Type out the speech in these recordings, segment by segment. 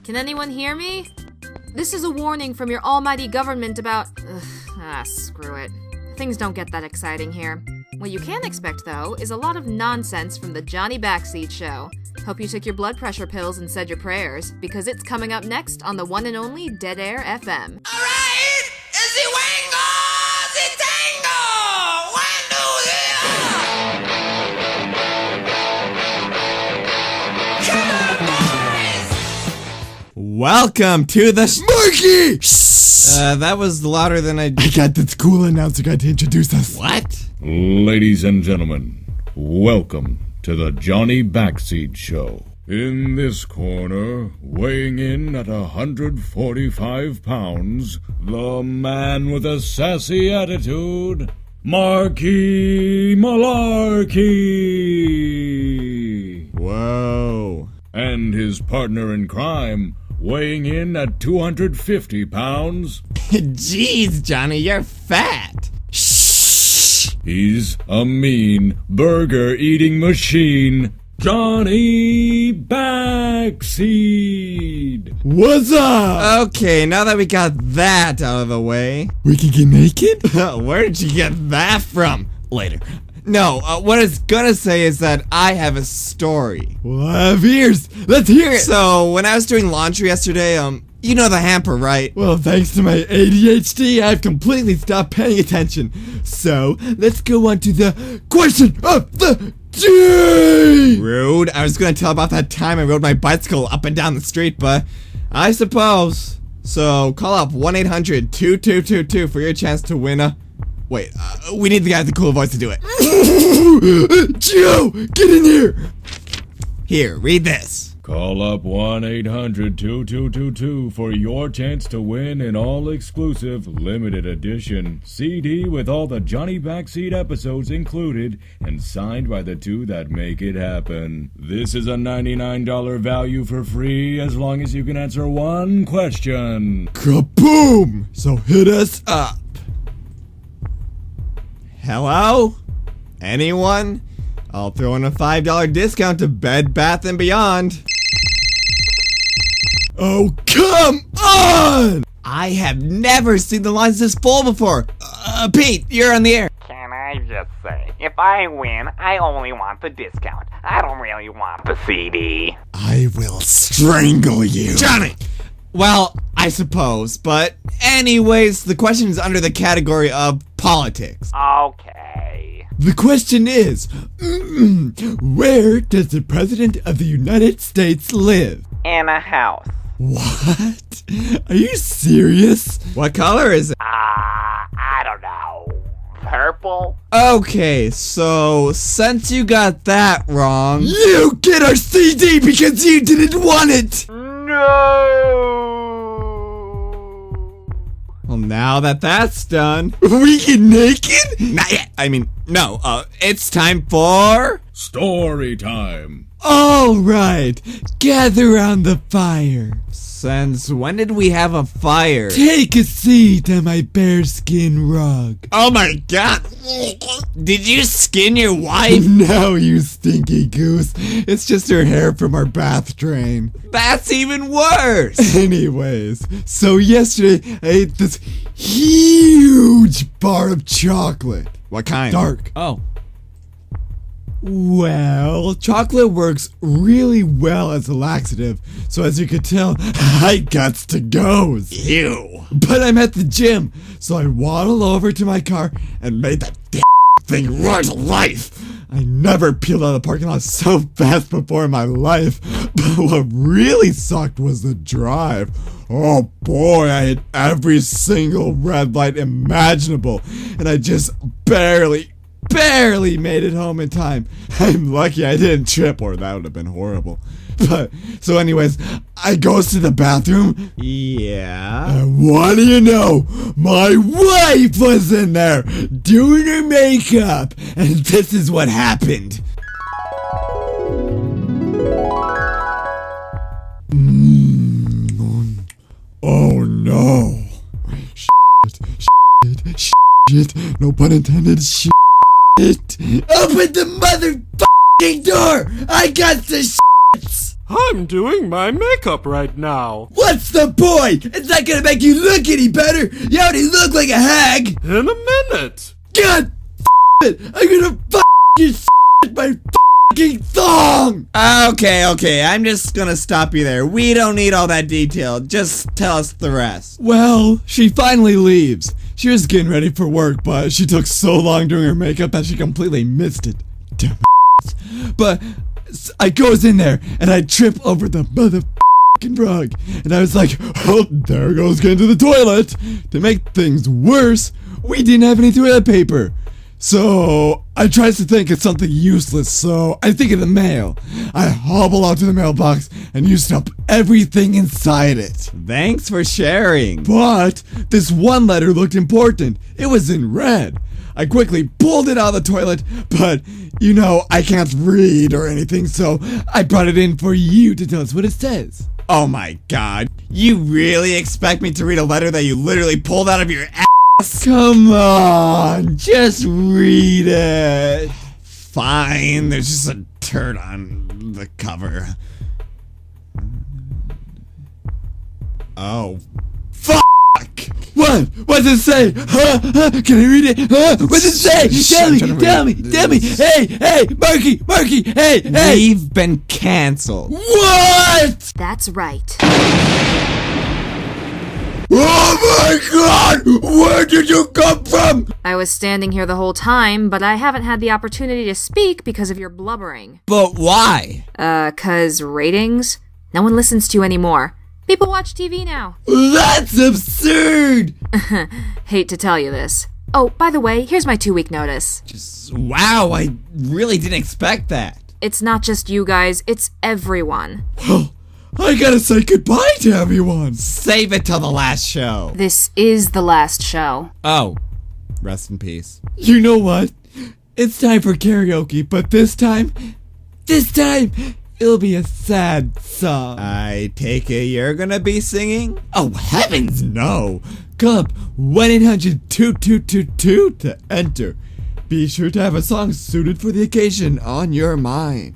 Can anyone hear me? This is a warning from your almighty government about... screw it. Things don't get that exciting here. What you can expect, though, is a lot of nonsense from the Johnny Backseat Show. Hope you took your blood pressure pills and said your prayers, because it's coming up next on the one and only Dead Air FM. Alright! It's the Wango! The Tango! One, two, three! Come on, boys! Welcome to the Marky! that was louder than I got this cool announcer guy to introduce us. What? Ladies and gentlemen, welcome to the Johnny Backseat Show. In this corner, weighing in at 145 pounds, the man with a sassy attitude, Marky Malarkey. Whoa. And his partner in crime, weighing in at 250 pounds. Jeez, Johnny, you're fat. He's a mean, burger-eating machine, Johnny Backseat. What's up? Okay, now that we got that out of the way, We can get naked? where did you get that from? Later. No, what I was gonna say is that I have a story. Well, I have ears. Let's hear it. So, when I was doing laundry yesterday, you know the hamper, right? Well, thanks to my ADHD, I've completely stopped paying attention. So, let's go on to the question of the day. Rude. I was gonna tell about that time I rode my bicycle up and down the street, but I suppose. So, call up 1-800-2222 for your chance to win a... Wait, we need the guy with the cool voice to do it. Joe, get in here. Here, read this. Call up 1-800-2222 for your chance to win an all-exclusive, limited edition CD with all the Johnny Backseat episodes included and signed by the two that make it happen. This is a $99 value for free as long as you can answer one question. Kaboom! So hit us up. Hello? Anyone? I'll throw in a $5 discount to Bed Bath & Beyond. Oh, come on! I have never seen the lines this full before. Pete, you're on the air. Can I just say, if I win, I only want the discount. I don't really want the CD. I will strangle you. Johnny! Well, I suppose, but anyways, the question is under the category of politics. Okay. The question is, where does the President of the United States live? In a house. What? Are you serious? What color is it? I don't know. Purple? Okay, so since you got that wrong... You get our CD because you didn't want it! No! Well, now that that's done... We get naked? Not yet. I mean, no, it's time for... Story time. Alright, gather around the fire. Since when did we have a fire? Take a seat on my bearskin rug. Oh my god! Did you skin your wife? No, you stinky goose. It's just her hair from our bath drain. That's even worse! Anyways, so yesterday I ate this huge bar of chocolate. What kind? Dark. Oh. Well, chocolate works really well as a laxative, so as you could tell, I guts to goes. Ew. But I'm at the gym, so I waddle over to my car and made that damn thing run to life. I never peeled out of the parking lot so fast before in my life, but what really sucked was the drive. Oh boy, I hit every single red light imaginable, and I just barely made it home in time. I'm lucky I didn't trip, or that would have been horrible. But, so anyways, I goes to the bathroom. Yeah? And what do you know? My wife was in there doing her makeup, and this is what happened. Oh no. Shit. No pun intended. Shit. Open the motherfucking door! I got the shits! I'm doing my makeup right now. What's the point? It's not gonna make you look any better. You already look like a hag. In a minute. God it! I'm gonna you my fucking song! Okay, I'm just gonna stop you there. We don't need all that detail. Just tell us the rest. Well, she finally leaves. She was getting ready for work, but she took so long doing her makeup that she completely missed it. Damn it. But I goes in there and I trip over the motherfucking rug. And I was like, oh, there goes getting to the toilet. To make things worse, we didn't have any toilet paper. So I tries to think of something useless, so I think of the mail. I hobble out to the mailbox and used up everything inside it. Thanks for sharing. But this one letter looked important. It was in red. I quickly pulled it out of the toilet, but you know, I can't read or anything, so I brought it in for you to tell us what it says. Oh my god. You really expect me to read a letter that you literally pulled out of your ass? Come on, just read it. Fine, there's just a turd on the cover. Oh. Fuck! What? What does it say? Huh? Can I read it? What does it say? Tell me! Hey, Marky! Hey! We've been cancelled. What? That's right. Oh my god! Where did you come from? I was standing here the whole time, but I haven't had the opportunity to speak because of your blubbering. But why? 'Cause ratings? No one listens to you anymore. People watch TV now. That's absurd! Hate to tell you this. Oh, by the way, here's my 2-week notice. Wow, I really didn't expect that. It's not just you guys, it's everyone. I gotta say goodbye to everyone. Save it till the last show. This is the last show. Oh, rest in peace. You know what? It's time for karaoke, but this time, it'll be a sad song. I take it you're gonna be singing? Oh, heavens no! Call up 1-800-2222 to enter. Be sure to have a song suited for the occasion on your mind.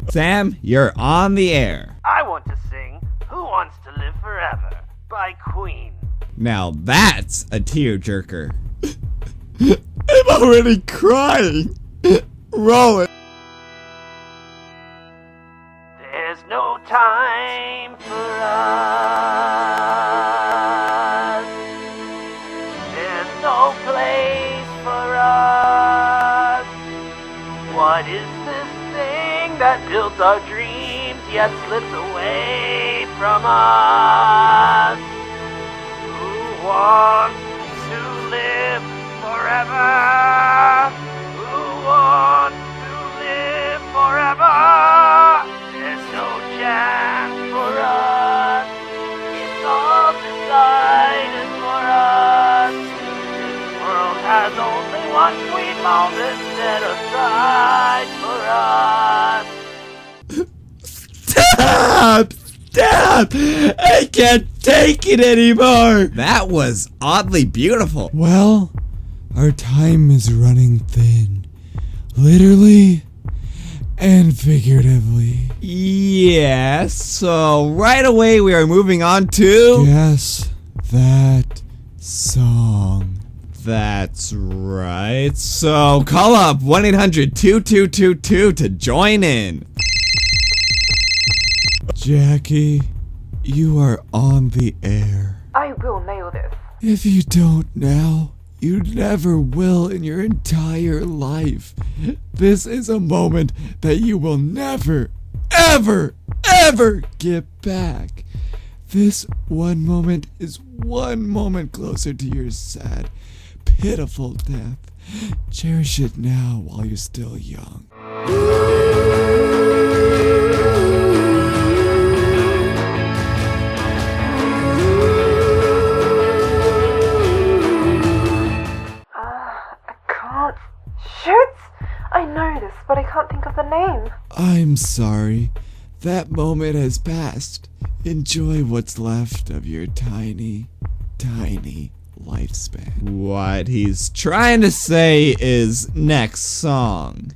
Sam, you're on the air. I want to sing Who Wants to Live Forever by Queen. Now that's a tearjerker. I'm already crying. Roll it. There's no time for us. There's no place for us. What is this thing that builds our dreams yet slips away from us? Who wants to live forever? Who wants to live forever? There's no chance for us. It's all decided for us. This world has only one sweet moment set aside for us. Stop! I can't take it anymore. That was oddly beautiful. Well, our time is running thin. Literally and figuratively. Yes, so right away we are moving on to... Guess that song. That's right. So call up 1-800-2222 to join in. Jackie, you are on the air. I will nail this. If you don't now, you never will in your entire life. This is a moment that you will never, ever, ever get back. This one moment is one moment closer to your sad, pitiful death. Cherish it now while you're still young. Shoot! I know this, but I can't think of the name. I'm sorry. That moment has passed. Enjoy what's left of your tiny, tiny lifespan. What he's trying to say is next song.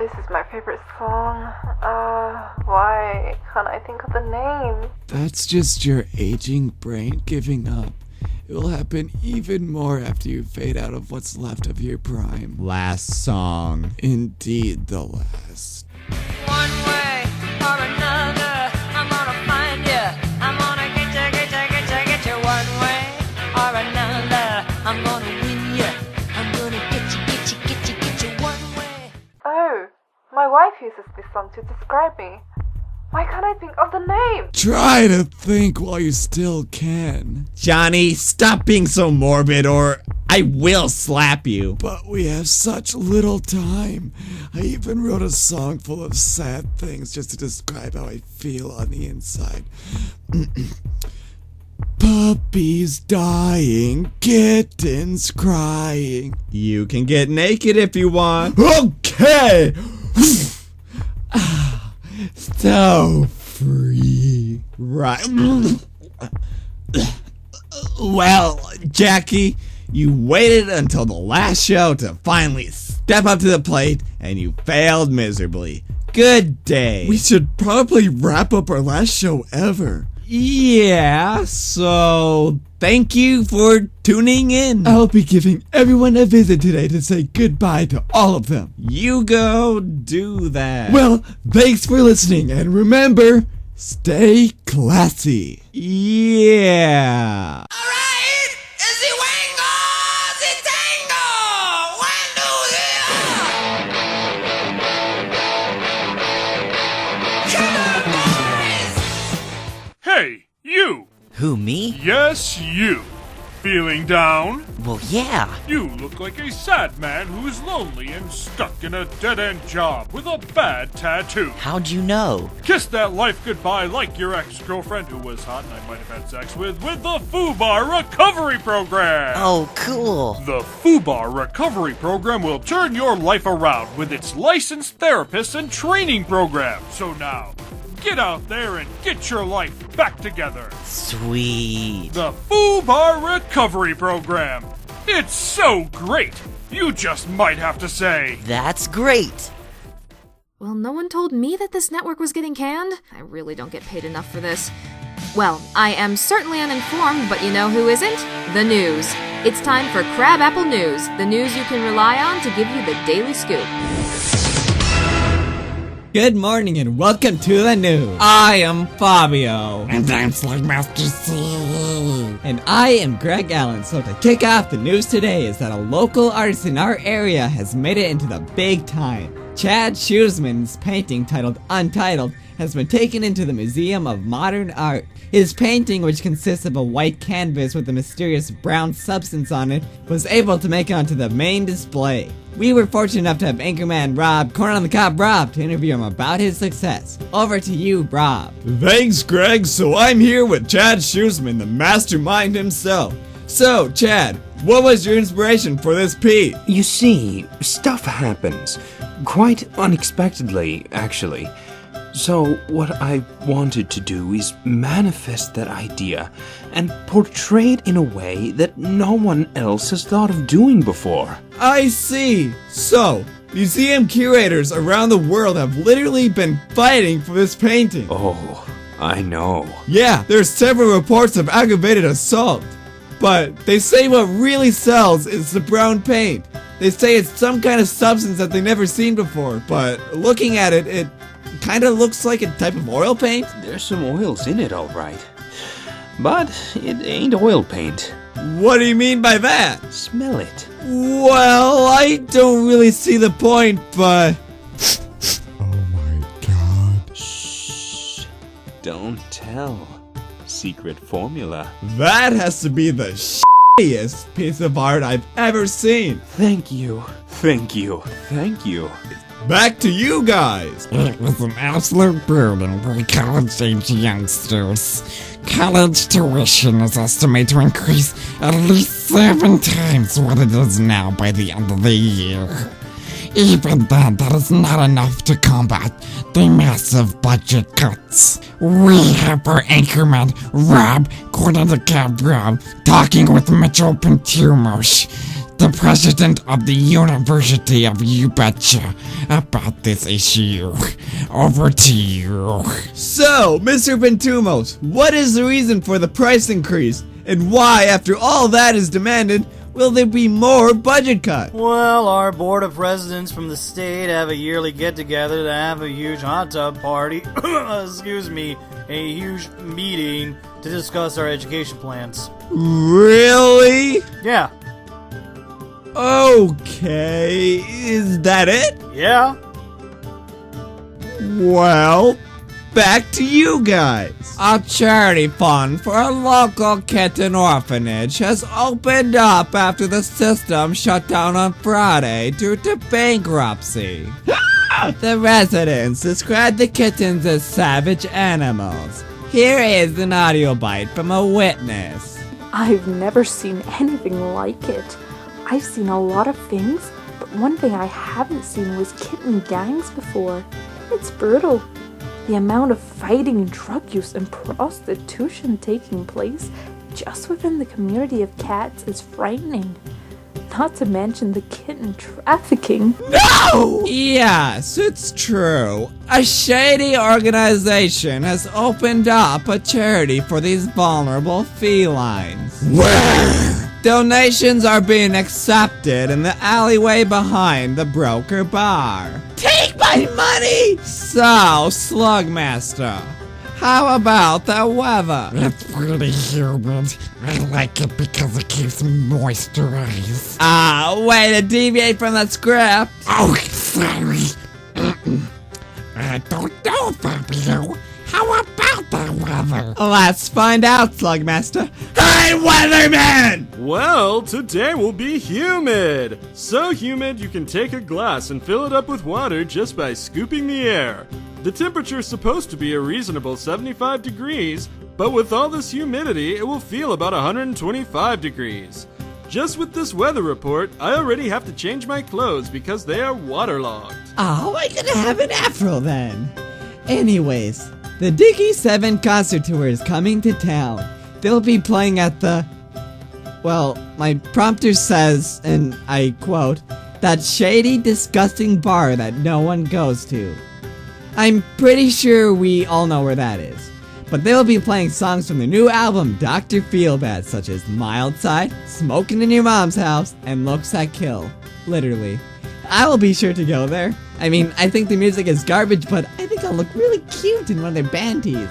This is my favorite song. Why can't I think of the name? That's just your aging brain giving up. It will happen even more after you fade out of what's left of your prime. Last song. Indeed, the last. One way or another, I'm gonna find you. I'm gonna get you. One way or another, I'm gonna win you. I'm gonna get you one way. Oh, my wife uses this song to describe me. Why can't I think of the name? Try to think while you still can. Johnny, stop being so morbid or I will slap you. But we have such little time. I even wrote a song full of sad things just to describe how I feel on the inside. Puppies dying, kittens crying. You can get naked if you want. Okay! So free. Right. Well, Jackie, you waited until the last show to finally step up to the plate, and you failed miserably. Good day. We should probably wrap up our last show ever. Yeah, so thank you for tuning in. I'll be giving everyone a visit today to say goodbye to all of them. You go do that. Well, thanks for listening, and remember, stay classy. Yeah. Alright, is the wango, the tango. One, two, three. Come on, boys. Hey, you! Who, me? Yes, you! Feeling down? Well, yeah. You look like a sad man who is lonely and stuck in a dead-end job with a bad tattoo. How'd you know? Kiss that life goodbye like your ex-girlfriend who was hot and I might have had sex with the FUBAR Recovery Program! Oh, cool. The FUBAR Recovery Program will turn your life around with its licensed therapists and training program. So now, get out there and get your life back together. Sweet. The FUBAR Recovery Program. It's so great. You just might have to say, That's great. Well, no one told me that this network was getting canned. I really don't get paid enough for this. Well, I am certainly uninformed, but you know who isn't? The news. It's time for Crabapple News, the news you can rely on to give you the daily scoop. Good morning and welcome to the news. I am Faubio. And I'm Slugmaster. And I am Greg Allen. So to kick off the news today is that a local artist in our area has made it into the big time. Chad Shoesman's painting titled Untitled has been taken into the Museum of Modern Art. His painting, which consists of a white canvas with a mysterious brown substance on it, was able to make it onto the main display. We were fortunate enough to have anchorman Rob, Corn on the Cob Rob, to interview him about his success. Over to you, Rob. Thanks, Greg. So I'm here with Chad Shoesman, the mastermind himself. So, Chad, what was your inspiration for this piece? You see, stuff happens. Quite unexpectedly, actually. So, what I wanted to do is manifest that idea and portray it in a way that no one else has thought of doing before. I see. So, museum curators around the world have literally been fighting for this painting. Oh, I know. Yeah, there's several reports of aggravated assault. But they say what really sells is the brown paint. They say it's some kind of substance that they've never seen before, but looking at it, it kind of looks like a type of oil paint. There's some oils in it, all right. But it ain't oil paint. What do you mean by that? Smell it. Well, I don't really see the point, but... Oh my god. Shh. Don't tell. Secret formula. That has to be the shittiest piece of art I've ever seen. Thank you. Thank you. Thank you. Back to you guys. It was an absolute burden for college-age youngsters. College tuition is estimated to increase at least 7 times what it is now by the end of the year. Even then, that is not enough to combat the massive budget cuts. We have our anchorman, Rob, Corn on the Cob Rob, talking with Mitch Open Tumosh, the president of the University of Ubetcha about this issue. Over to you. So, Mr. Ventumos, what is the reason for the price increase? And why, after all that is demanded, will there be more budget cut? Well, our board of presidents from the state have a yearly get-together to have a huge hot tub party. Excuse me, a huge meeting to discuss our education plans. Really? Yeah. Okay, is that it? Yeah. Well, back to you guys. A charity fund for a local kitten orphanage has opened up after the system shut down on Friday due to bankruptcy. The residents described the kittens as savage animals. Here is an audio bite from a witness. I've never seen anything like it. I've seen a lot of things, but one thing I haven't seen was kitten gangs before. It's brutal. The amount of fighting, drug use, and prostitution taking place just within the community of cats is frightening. Not to mention the kitten trafficking. No! Yes, it's true. A shady organization has opened up a charity for these vulnerable felines. Where? Donations are being accepted in the alleyway behind the Broker Bar. Take my money! So, Slugmaster, how about the weather? It's pretty humid. I like it because it keeps me moisturized. Way to deviate from the script. Oh, sorry. I don't know, Faubio. How about that weather? Let's find out, Slugmaster. Hey, Weatherman! Well, today will be humid. So humid you can take a glass and fill it up with water just by scooping the air. The temperature is supposed to be a reasonable 75 degrees, but with all this humidity, it will feel about 125 degrees. Just with this weather report, I already have to change my clothes because they are waterlogged. Oh, I'm gonna have an afro then. Anyways, the Dikki 7 concert tour is coming to town. They'll be playing at the... Well, my prompter says, and I quote, that shady, disgusting bar that no one goes to. I'm pretty sure we all know where that is. But they'll be playing songs from the new album Dr. Feelbad, such as Mild Side, Smoking in Your Mom's House, and Looks That Kill. Literally. I will be sure to go there. I mean, I think the music is garbage, but I think I'll look really cute in one of their band tees.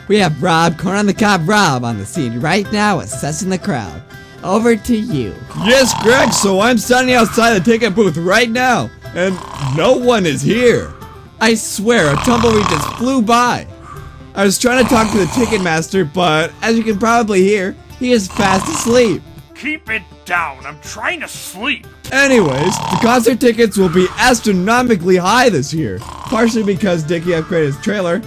We have Rob, Corn on the Cob Rob, on the scene right now, assessing the crowd. Over to you. Yes, Greg, so I'm standing outside the ticket booth right now, and no one is here. I swear, a tumbleweed just flew by. I was trying to talk to the ticket master, but as you can probably hear, he is fast asleep. Keep it down. I'm trying to sleep. Anyways, the concert tickets will be astronomically high this year, partially because Dikki upgraded his trailer,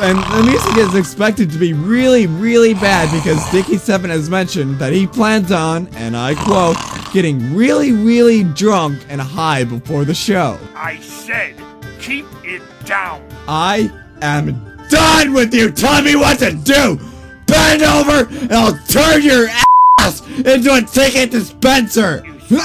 and the music is expected to be really, really bad because Dikki 7 has mentioned that he plans on, and I quote, getting really, really drunk and high before the show. I said, keep it down. I am done with you telling me what to do! Bend over and I'll turn your ass into a ticket dispenser! Hey,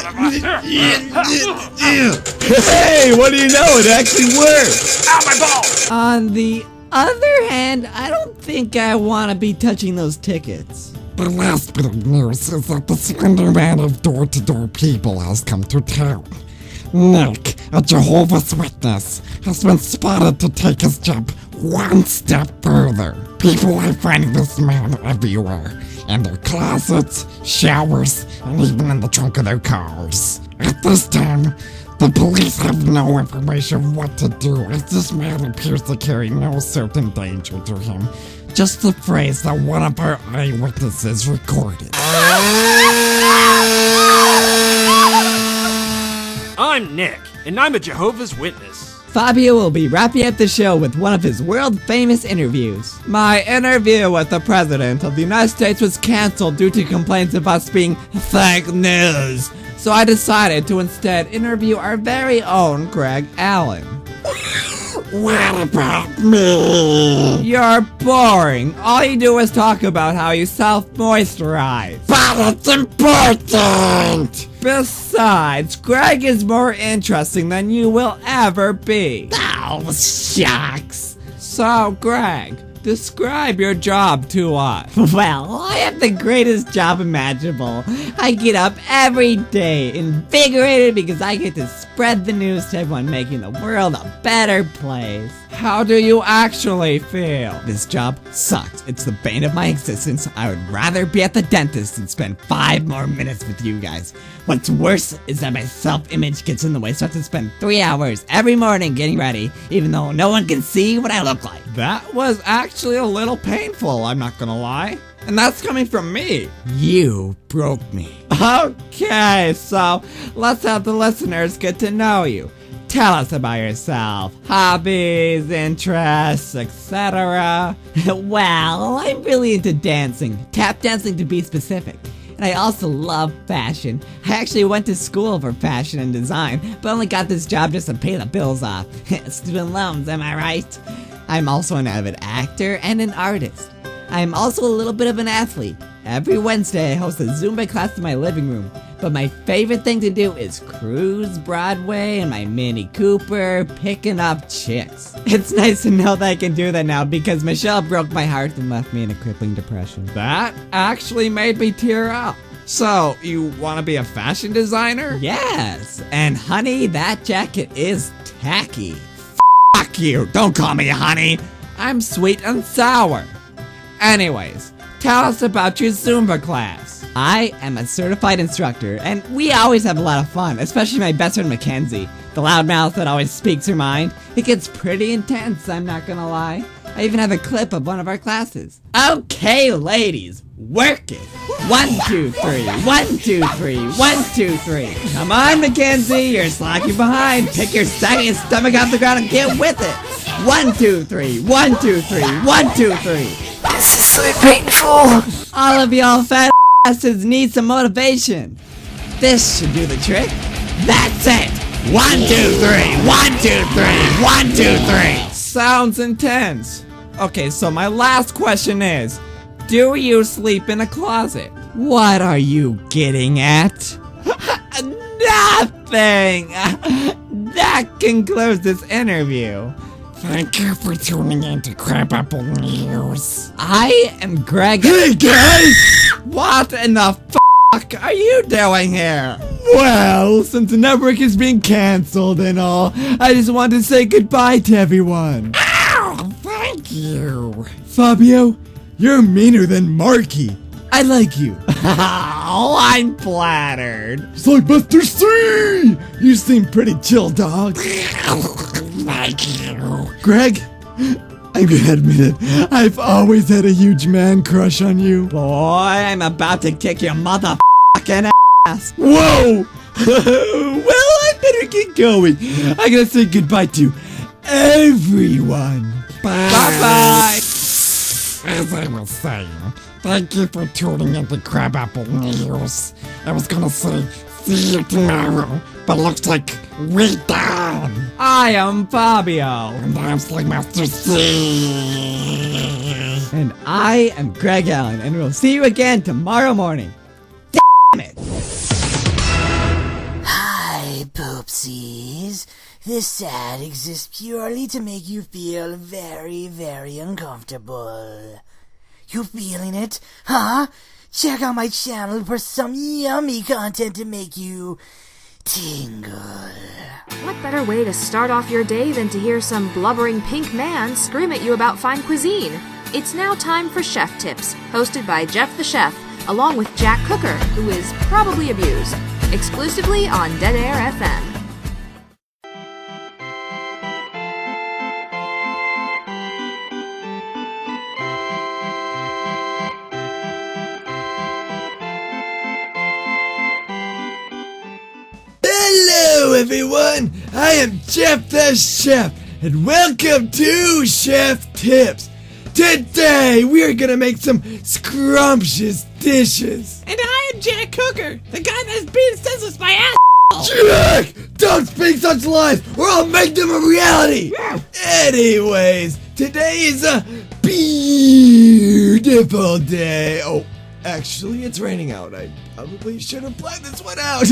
what do you know? It actually works! Ow, my balls! On the other hand, I don't think I want to be touching those tickets. The last bit of news is that the slender man of door-to-door people has come to town. Nick, a Jehovah's Witness, has been spotted to take his job one step further. People are finding this man everywhere. In their closets, showers, and even in the trunk of their cars. At this time, the police have no information what to do, as this man appears to carry no certain danger to him. Just the phrase that one of our eyewitnesses recorded. I'm Nick, and I'm a Jehovah's Witness. Faubio will be wrapping up the show with one of his world-famous interviews. My interview with the President of the United States was cancelled due to complaints of us being fake news. So I decided to instead interview our very own Greg Allen. What about me? You're boring. All you do is talk about how you self-moisturize. But it's important! Besides, Greg is more interesting than you will ever be. Oh, shucks. So, Greg, describe your job to us. Well, I have the greatest job imaginable. I get up every day, invigorated because I get to spread the news to everyone, making the world a better place. How do you actually feel? This job sucks. It's the bane of my existence. I would rather be at the dentist and spend 5 more minutes with you guys. What's worse is that my self-image gets in the way, so I have to spend 3 hours every morning getting ready, even though no one can see what I look like. That was actually a little painful, I'm not gonna lie. And that's coming from me. You broke me. Okay, so let's have the listeners get to know you. Tell us about yourself. Hobbies, interests, etc. Well, I'm really into dancing. Tap dancing to be specific. And I also love fashion. I actually went to school for fashion and design, but only got this job just to pay the bills off. Student loans, am I right? I'm also an avid actor and an artist. I'm also a little bit of an athlete. Every Wednesday I host a Zumba class in my living room. But my favorite thing to do is cruise Broadway in my Mini Cooper, picking up chicks. It's nice to know that I can do that now because Michelle broke my heart and left me in a crippling depression. That actually made me tear up. So, you want to be a fashion designer? Yes, and honey, that jacket is tacky. Fuck you, don't call me honey. I'm sweet and sour. Anyways, tell us about your Zumba class. I am a certified instructor, and we always have a lot of fun, especially my best friend Mackenzie, the loudmouth that always speaks her mind. It gets pretty intense, I'm not gonna lie. I even have a clip of one of our classes. Okay, ladies, work it. 1, 2, 3, 1, 2, 3, 1, 2, 3. Come on, Mackenzie, you're slacking behind. Pick your saggy stomach off the ground and get with it. 1, 2, 3, 1, 2, 3, 1, 2, 3. This is so painful. All of y'all fat asses need some motivation. This should do the trick. That's it. 1, 2, 3, 1, 2, 3, 1, 2, 3. Sounds intense. Okay, so my last question is, do you sleep in a closet? What are you getting at? Nothing. That concludes this interview. Thank you for tuning in to Crabapple News. I am Greg. Hey guys! What in the fuck are you doing here? Well, since the network is being cancelled and all, I just want to say goodbye to everyone. Ow! Thank you. Faubio, you're meaner than Marky. I like you. Oh, I'm flattered. Slugmaster C! You seem pretty chill, dog. Thank you. Greg, I'm gonna admit it. I've always had a huge man crush on you. Boy, I'm about to kick your motherfucking ass. Whoa! Well, I better get going. I gotta say goodbye to everyone. Bye-bye. As I was saying, thank you for tuning into Crabapple News. I was gonna say, see you tomorrow, but looks like we're done. I am Faubio. And I'm Slugmaster C. And I am Greg Allen, and we'll see you again tomorrow morning. Damn it! Hi, poopsies. This ad exists purely to make you feel very, very uncomfortable. You feeling it? Huh? Check out my channel for some yummy content to make you tingle. What better way to start off your day than to hear some blubbering pink man scream at you about fine cuisine? It's now time for Chef Tips, hosted by Jeff the Chef, along with Jack Cooker, who is probably abused, exclusively on Dead Air FM. Hello everyone, I am Jeff the Chef, and welcome to Chef Tips. Today we are gonna make some scrumptious dishes. And I am Jack Cooker, the guy that's being senseless my ass Jack! Don't speak such lies, or I'll make them a reality! Anyways, today is a beautiful day. Oh, actually, it's raining out. I probably should have planned this one out.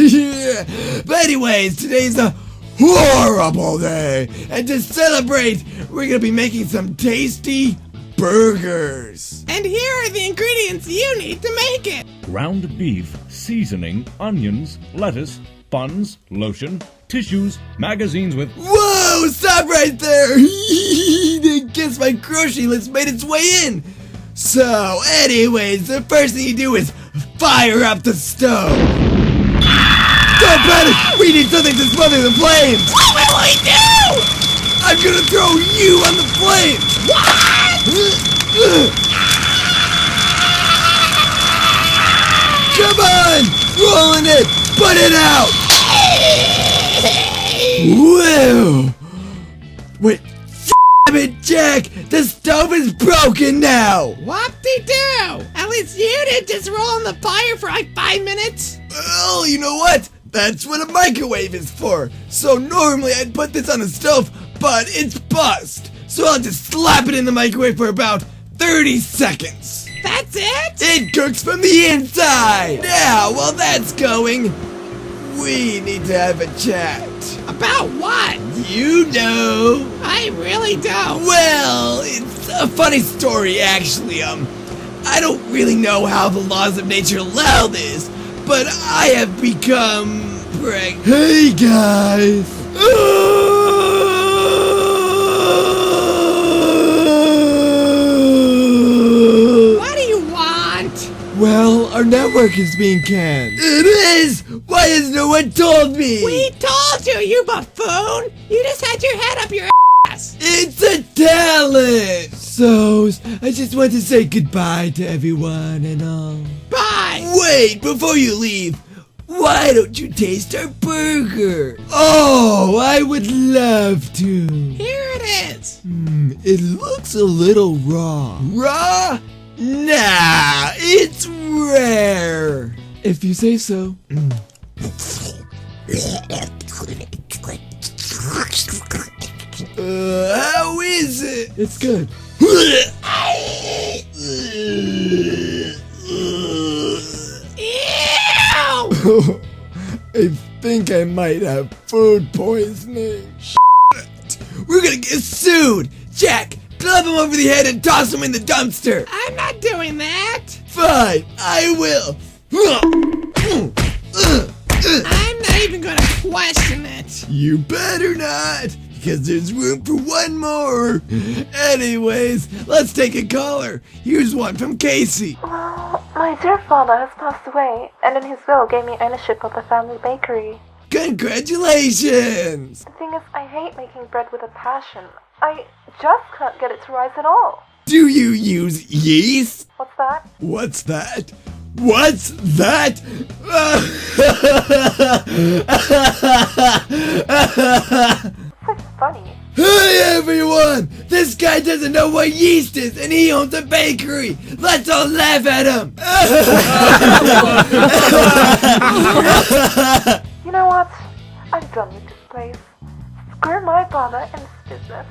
But anyways, today's a horrible day. And to celebrate, we're gonna be making some tasty burgers. And here are the ingredients you need to make it. Ground beef, seasoning, onions, lettuce, buns, lotion, tissues, magazines with... Whoa! Stop right there! I guess my grocery list made its way in. So, anyways, the first thing you do is fire up the stove. Don't panic! We need something to smother the flames! What will we do? I'm gonna throw you on the flames! What? Come on! Rolling it! Put it out! Whoa! Wait, damn it, Jack! The stove is broken now! Whoop-de-doo! At least you didn't just roll in the fire for like 5 minutes. Well, you know what? That's what a microwave is for. So normally I'd put this on the stove, but it's bust. So I'll just slap it in the microwave for about 30 seconds. That's it? It cooks from the inside. Now, while that's going, we need to have a chat. About what? You know. I really don't. Well, it's a funny story actually. I don't really know how the laws of nature allow this, but I have become pregnant. Hey guys! What do you want? Well, our network is being canned. It is! Why has no one told me? We told you, you buffoon! You just had your head up your ass! It's a talent! So, I just want to say goodbye to everyone and all. Bye! Wait, before you leave, why don't you taste our burger? Oh, I would love to. Here it is. It looks a little raw. Raw? Nah, it's rare. If you say so. How is it? It's good. Ew! I think I might have food poisoning. We're gonna get sued! Jack, club him over the head and toss him in the dumpster! I'm not doing that! Fine, I will! I'm not even gonna question it! You better not! Because there's room for one more! Anyways, let's take a caller. Here's one from Casey. Well, my dear father has passed away, and in his will gave me ownership of the family bakery. Congratulations! The thing is, I hate making bread with a passion. I just can't get it to rise at all. Do you use yeast? What's that? What's that? What's that? It's so funny. Hey everyone! This guy doesn't know what yeast is and he owns a bakery! Let's all laugh at him! You know what? I'm done with this place. Screw my father and his business.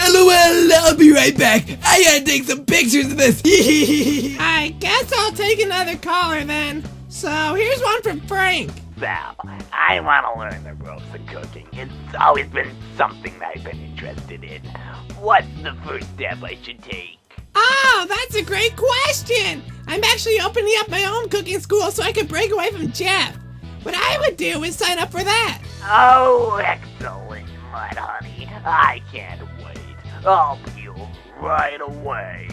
LOL, I'll be right back. I gotta take some pictures of this. I guess I'll take another caller then. So here's one from Frank. Sal, I want to learn the ropes of cooking. It's always been something that I've been interested in. What's the first step I should take? Oh, that's a great question. I'm actually opening up my own cooking school so I can break away from Jeff. What I would do is sign up for that. Oh, excellent, Mud Honey. I can't wait. I'll be right away.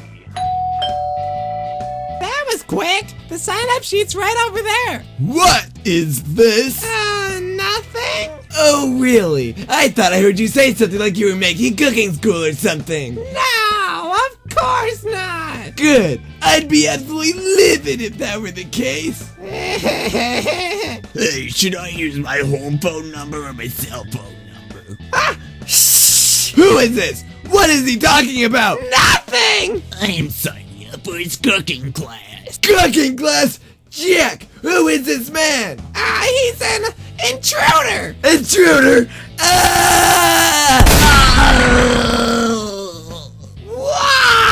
That was quick. The sign-up sheet's right over there. What is this? Nothing. Oh, really? I thought I heard you say something like you were making cooking school or something. No, of course not. Good. I'd be absolutely livid if that were the case. Hey, should I use my home phone number or my cell phone number? Shh! Who is this? What is he talking about? Nothing! I am signing up for his cooking class. Cooking class? Jack, who is this man? He's an intruder! Intruder? Why?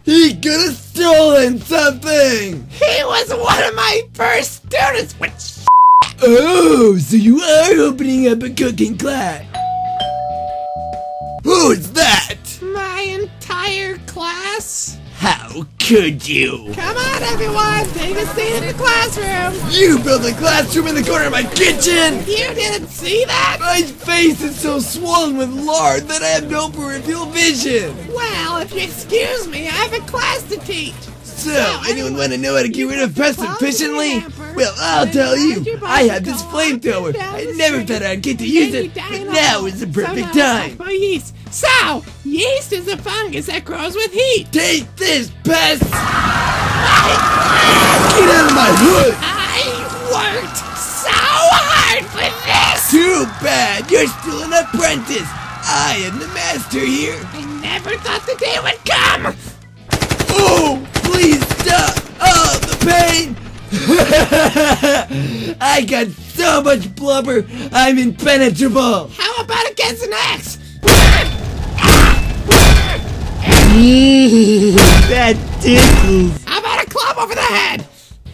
He could have stolen something! He was one of my first students, which... Oh, so you are opening up a cooking class. Who's that? My entire class? How could you? Come on, everyone, take a seat in the classroom. You built a classroom in the corner of my kitchen! You didn't see that? My face is so swollen with lard that I have no peripheral vision! Well, if you excuse me, I have a class to teach. So, anyone want to know how to get rid of pests efficiently? Well, I'll tell you. I have this flamethrower. I never thought I'd get to use it, but now is the perfect time. Yeast. So, yeast is a fungus that grows with heat. Take this, pest! Get out of my hood! I worked so hard for this! Too bad! You're still an apprentice! I am the master here! I never thought the day would come! Oh! Please stop! Oh, the pain! I got so much blubber, I'm impenetrable! How about against an axe? That tickles! How about a club over the head?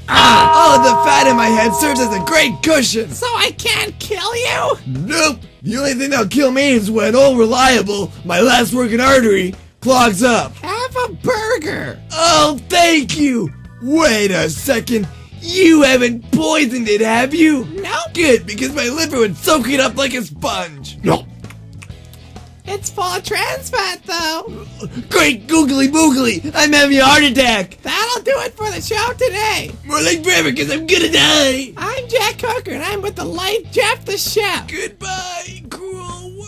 Oh, the fat in my head serves as a great cushion! So I can't kill you? Nope! The only thing that'll kill me is when all reliable, my last working artery, clogs up. Have a burger! Oh, thank you! Wait a second. You haven't poisoned it, have you? Nope. Good, because my liver would soak it up like a sponge. No. It's full of trans fat, though. Great googly boogly! I'm having a heart attack! That'll do it for the show today. More like forever, because I'm gonna die! I'm Jack Hooker, and I'm with the late Jeff the Chef. Goodbye, cruel world!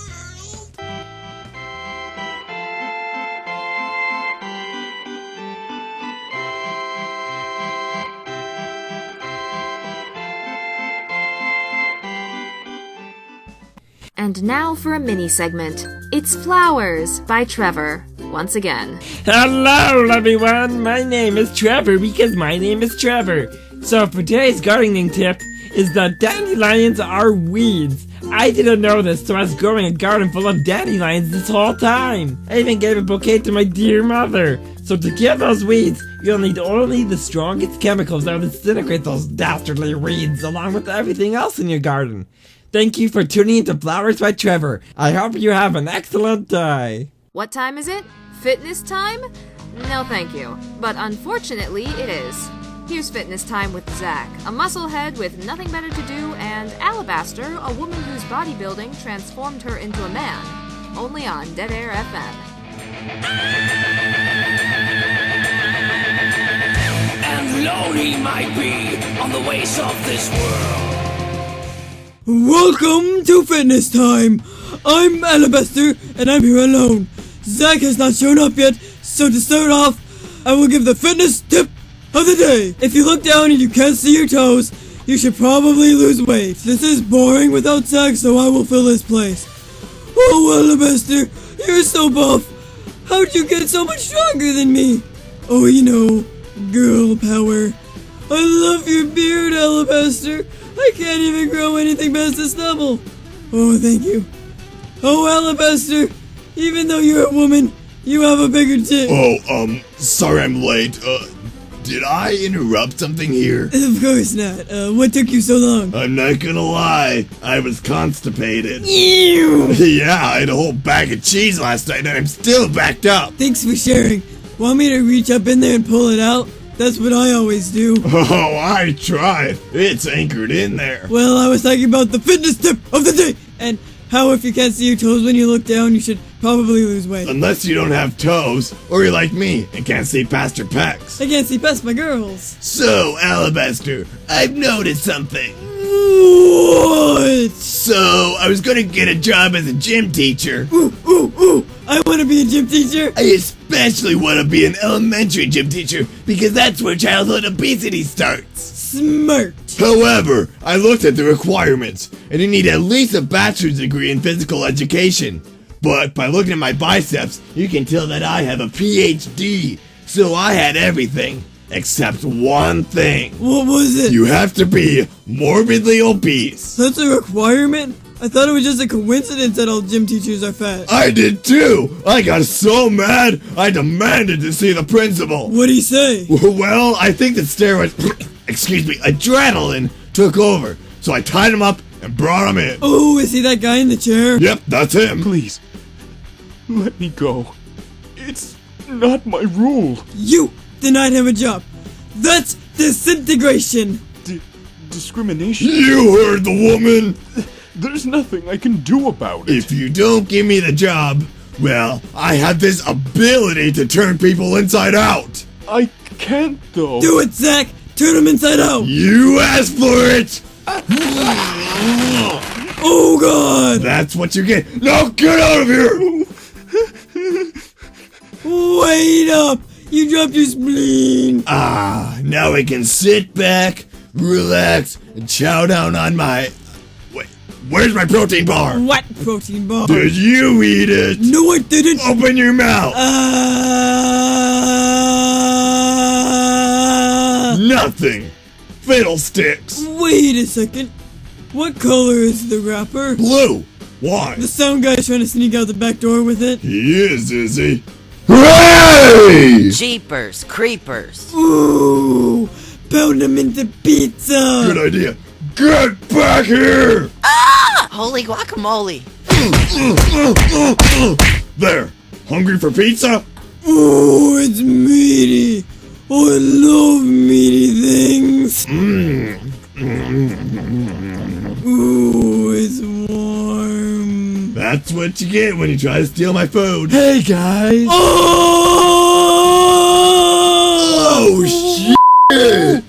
And now for a mini segment. It's Flowers by Trevor. Once again. Hello, everyone. My name is Trevor because my name is Trevor. So for today's gardening tip is that dandelions are weeds. I didn't know this, so I was growing a garden full of dandelions this whole time. I even gave a bouquet to my dear mother. So to kill those weeds, you'll need only the strongest chemicals that will disintegrate those dastardly weeds, along with everything else in your garden. Thank you for tuning into Flowers by Trevor. I hope you have an excellent day. What time is it? Fitness time? No thank you. But unfortunately, it is. Here's Fitness Time with Zach, a musclehead with nothing better to do, and Alabaster, a woman whose bodybuilding transformed her into a man. Only on Dead Air FM. And lonely might be on the ways of this world. Welcome to Fitness Time! I'm Alabaster, and I'm here alone. Zach has not shown up yet, so to start off, I will give the fitness tip of the day. If you look down and you can't see your toes, you should probably lose weight. This is boring without Zach, so I will fill his place. Oh, Alabaster, you're so buff. How'd you get so much stronger than me? Oh, you know, girl power. I love your beard, Alabaster. I can't even grow anything past a stubble. Oh, thank you. Oh, Alabaster, even though you're a woman, you have a bigger tit. Oh, sorry I'm late. Did I interrupt something here? Of course not. What took you so long? I'm not gonna lie, I was constipated. Ew! Yeah, I had a whole bag of cheese last night and I'm still backed up. Thanks for sharing. Want me to reach up in there and pull it out? That's what I always do. Oh, I tried. It's anchored in there. Well, I was talking about the fitness tip of the day, and how if you can't see your toes when you look down, you should probably lose weight. Unless you don't have toes, or you're like me and can't see past your pecs. I can't see past my girls. So, Alabaster, I've noticed something. What? So, I was gonna get a job as a gym teacher. Ooh, I want to be a gym teacher. I especially want to be an elementary gym teacher because that's where childhood obesity starts. Smart. However, I looked at the requirements, and you need at least a bachelor's degree in physical education. But by looking at my biceps, you can tell that I have a PhD. So I had everything. Except one thing. What was it? You have to be morbidly obese. That's a requirement? I thought it was just a coincidence that all gym teachers are fat. I did too. I got so mad, I demanded to see the principal. What'd he say? Well, I think that steroids, adrenaline took over. So I tied him up and brought him in. Oh, is he that guy in the chair? Yep, that's him. Please, let me go. It's not my rule. You denied him a job. That's disintegration. Discrimination? You heard the woman. There's nothing I can do about it. If you don't give me the job, well, I have this ability to turn people inside out. I can't, though. Do it, Zach. Turn him inside out. You asked for it. Oh, God. That's what you get. Now get out of here. Wait up. You dropped your spleen. Now we can sit back, relax, and chow down on my... Wait, where's my protein bar? What protein bar? Did you eat it? No, I didn't. Open your mouth. Nothing. Fiddlesticks. Wait a second. What color is the wrapper? Blue. Why? The sound guy's trying to sneak out the back door with it. He is he? Hooray! Jeepers, creepers. Ooh, pound him into pizza. Good idea. Get back here! Ah! Holy guacamole. There. Hungry for pizza? Ooh, it's meaty. Oh, I love meaty things. Ooh, it's warm. That's what you get when you try to steal my food. Hey, guys. Oh, shit!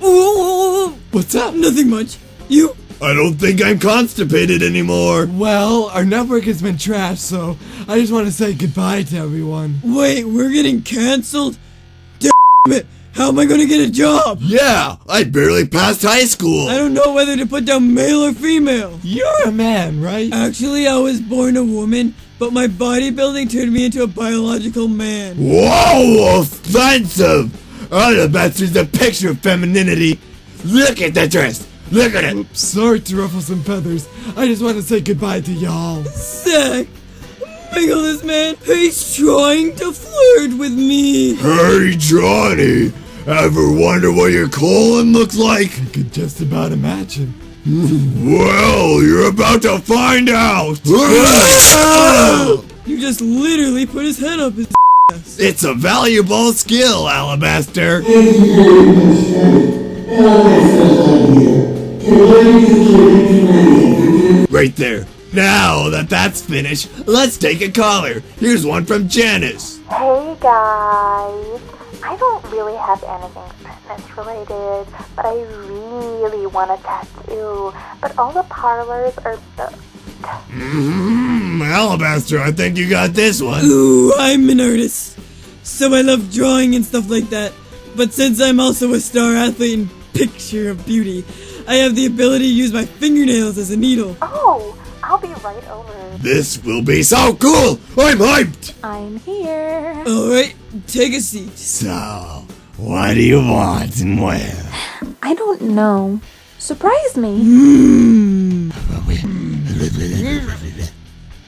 What's up? Nothing much. You? I don't think I'm constipated anymore. Well, our network has been trashed, so I just want to say goodbye to everyone. Wait, we're getting canceled? Damn it! How am I gonna get a job? Yeah, I barely passed high school. I don't know whether to put down male or female. You're a man, right? Actually, I was born a woman, but my bodybuilding turned me into a biological man. Whoa, offensive! Alabaster's a picture of femininity. Look at that dress. Look at it. Oops, sorry to ruffle some feathers. I just want to say goodbye to y'all. Zach, Michael, this man, he's trying to flirt with me. Hey, Johnny. Ever wonder what your colon looks like? I could just about imagine. Well, you're about to find out. You just literally put his head up his ass. It's a valuable skill, Alabaster. Right there. Now that that's finished, let's take a caller. Here's one from Janice. Hey guys, I don't really have anything fitness related, but I really want a tattoo, but all the parlors are booked. Alabaster, I think you got this one. Ooh, I'm an artist, so I love drawing and stuff like that, but since I'm also a star athlete and picture of beauty, I have the ability to use my fingernails as a needle. Oh, I'll be right over. This will be so cool! I'm hyped! I'm here. Alright, take a seat. So, what do you want and where? I don't know. Surprise me.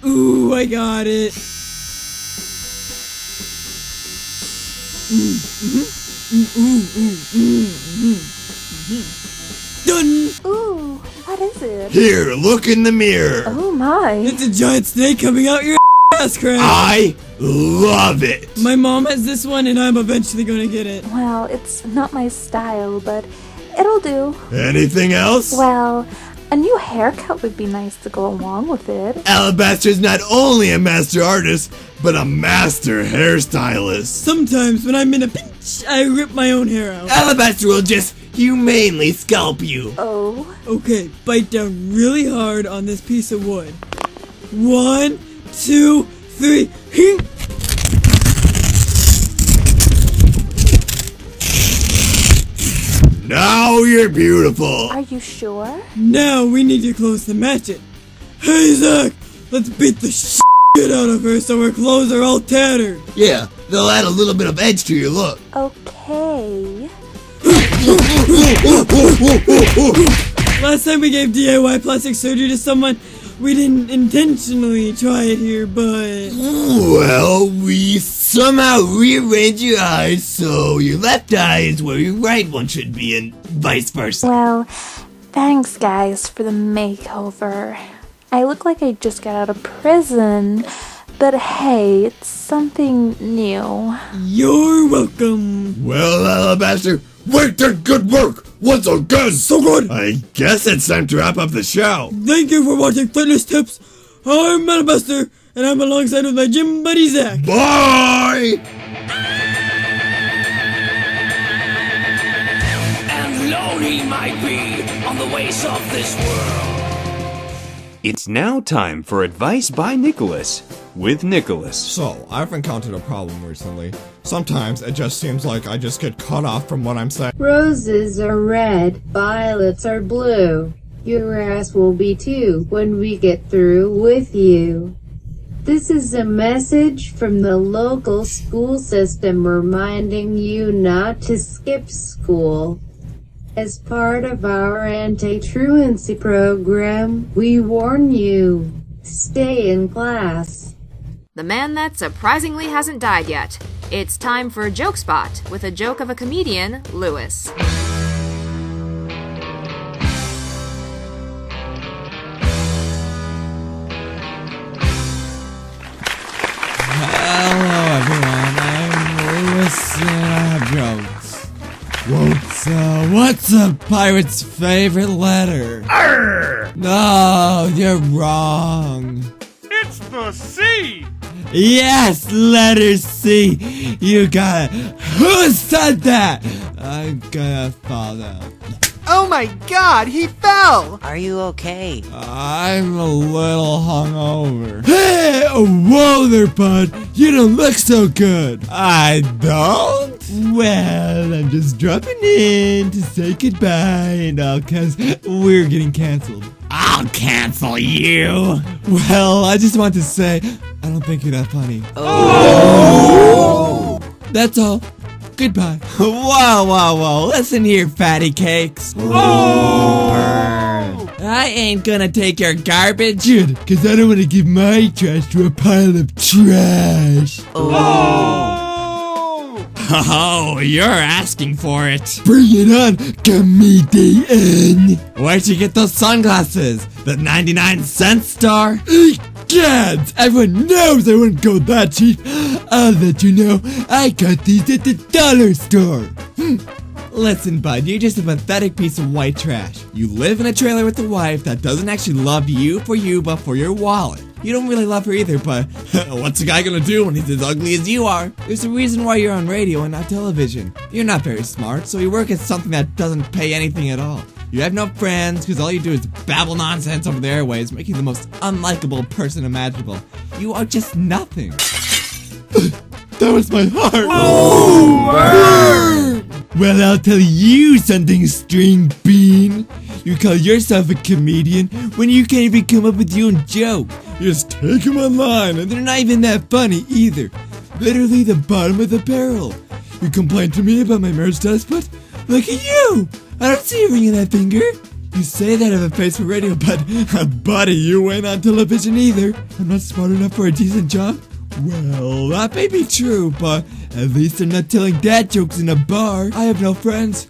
Ooh, I got it. Done! Ooh, what is it? Here, look in the mirror. Oh my. It's a giant snake coming out your ass crack. I love it. My mom has this one and I'm eventually gonna get it. Well, it's not my style, but it'll do. Anything else? Well, a new haircut would be nice to go along with it. Alabaster's not only a master artist, but a master hairstylist. Sometimes when I'm in a pinch, I rip my own hair out. Alabaster will just humanely scalp you. Oh. Okay, bite down really hard on this piece of wood. 1, 2, 3, hink! Now you're beautiful. Are you sure? Now we need your clothes to match it. Hey Zach, let's beat the shit out of her so her clothes are all tattered. Yeah, they'll add a little bit of edge to your look. Okay. Last time we gave DIY plastic surgery to someone, we didn't intentionally try it here, but... Well, we somehow rearranged your eyes so your left eye is where your right one should be, and vice versa. Well, thanks guys for the makeover. I look like I just got out of prison, but hey, it's something new. You're welcome. Well, Alabaster, we did good work once again. So good. I guess it's time to wrap up the show. Thank you for watching Fitness Tips. I'm Alabaster, and I'm alongside with my gym buddy Zach. Bye! And lone he might be on the ways of this world. It's now time for Advice by Nicholas with Nicholas. So, I've encountered a problem recently. Sometimes it just seems like I just get cut off from what I'm saying. Roses are red, violets are blue. Your ass will be too when we get through with you. This is a message from the local school system reminding you not to skip school. As part of our anti-truancy program, we warn you, stay in class. The man that surprisingly hasn't died yet. It's time for Joke Spot with a joke of a comedian, Lewis. Hello everyone, I'm Lewis and I have jokes. What's a pirate's favorite letter? Arr! No, you're wrong. It's the C! Yes, letter C. You got it. Who said that? I'm gonna fall down. Oh my god, he fell! Are you okay? I'm a little hungover. Hey, whoa there, bud. You don't look so good. I don't? Well, I'm just dropping in to say goodbye and all, cause we're getting canceled. I'll cancel you. Well, I just want to say, I don't think you're that funny. Oh! That's all. Goodbye. Whoa. Listen here, fatty cakes. Oh! I ain't gonna take your garbage. Good, cause I don't want to give my trash to a pile of trash. Oh, you're asking for it. Bring it on, comedian. Where'd you get those sunglasses? The 99-cent store? Gads! Everyone knows I wouldn't go that cheap. I'll let you know, I got these at the dollar store. Listen, bud, you're just a pathetic piece of white trash. You live in a trailer with a wife that doesn't actually love you, but for your wallet. You don't really love her either, but what's a guy gonna do when he's as ugly as you are? There's a reason why you're on radio and not television. You're not very smart, so you work at something that doesn't pay anything at all. You have no friends, because all you do is babble nonsense over the airwaves, making you the most unlikable person imaginable. You are just nothing. That was my heart. Oh, well, I'll tell you something, string bean. You call yourself a comedian when you can't even come up with your own joke. You just take them online, and they're not even that funny either. Literally the bottom of the barrel. You complain to me about my marriage status, but look at you. I don't see you ringing that finger. You say that I have a face for radio, but buddy, you ain't on television either. I'm not smart enough for a decent job. Well, that may be true, but at least I'm not telling dad jokes in a bar. I have no friends.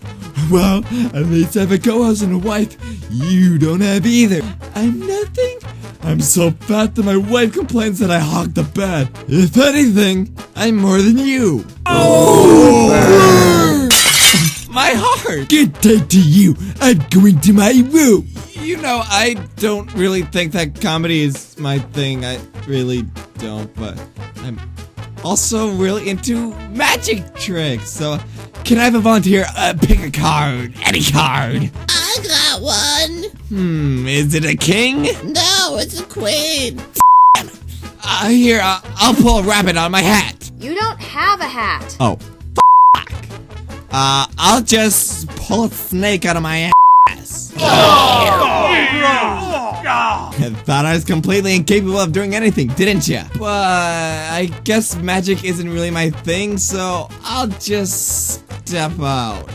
Well, at least I have a co-host and a wife. You don't have either. I'm nothing. I'm so fat that my wife complains that I hog the bed. If anything, I'm more than you. Oh! My heart! Good day to you. I'm going to my room. You know, I don't really think that comedy is my thing. I really don't, but I'm also really into magic tricks. So, can I have a volunteer pick a card? Any card. I got one. Is it a king? No, it's a queen. Here, I'll pull a rabbit on my hat. You don't have a hat. Oh, I'll just pull a snake out of my ass. I thought I was completely incapable of doing anything, didn't ya? But I guess magic isn't really my thing, so I'll just step out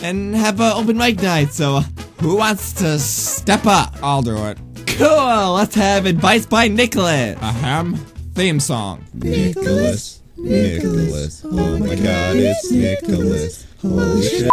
and have an open mic night. So, who wants to step up? I'll do it. Cool. Let's have advice by Nicholas. Ahem. Theme song. Nicholas. Oh my God, it's Nicholas. Holy shit,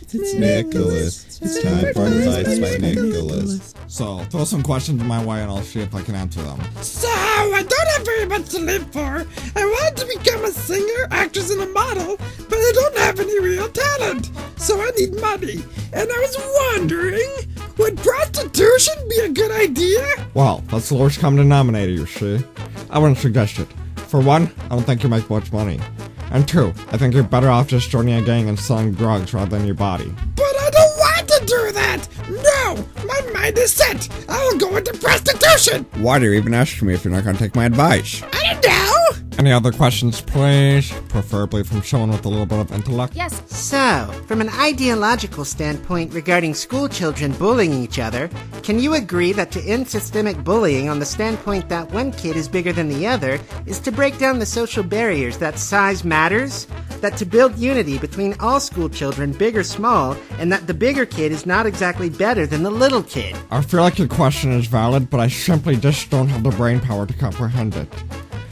it's Nicholas. It's time for advice by Nicholas. So, throw some questions my way and I'll see if I can answer them. So, I don't have very much to live for. I wanted to become a singer, actress, and a model, but I don't have any real talent. So I need money. And I was wondering, would prostitution be a good idea? Well, that's the lowest common denominator, you see. I wouldn't suggest it. For one, I don't think you make much money. And two, I think you're better off just joining a gang and selling drugs rather than your body. But I don't want to do that! No! My mind is set! I'll go into prostitution! Why do you even ask me if you're not going to take my advice? I don't know! Any other questions, please? Preferably from someone with a little bit of intellect. Yes. So, from an ideological standpoint regarding school children bullying each other, can you agree that to end systemic bullying on the standpoint that one kid is bigger than the other is to break down the social barriers that size matters? That to build unity between all school children, big or small, and that the bigger kid is not exactly better than the little kid? I feel like your question is valid, but I simply just don't have the brain power to comprehend it.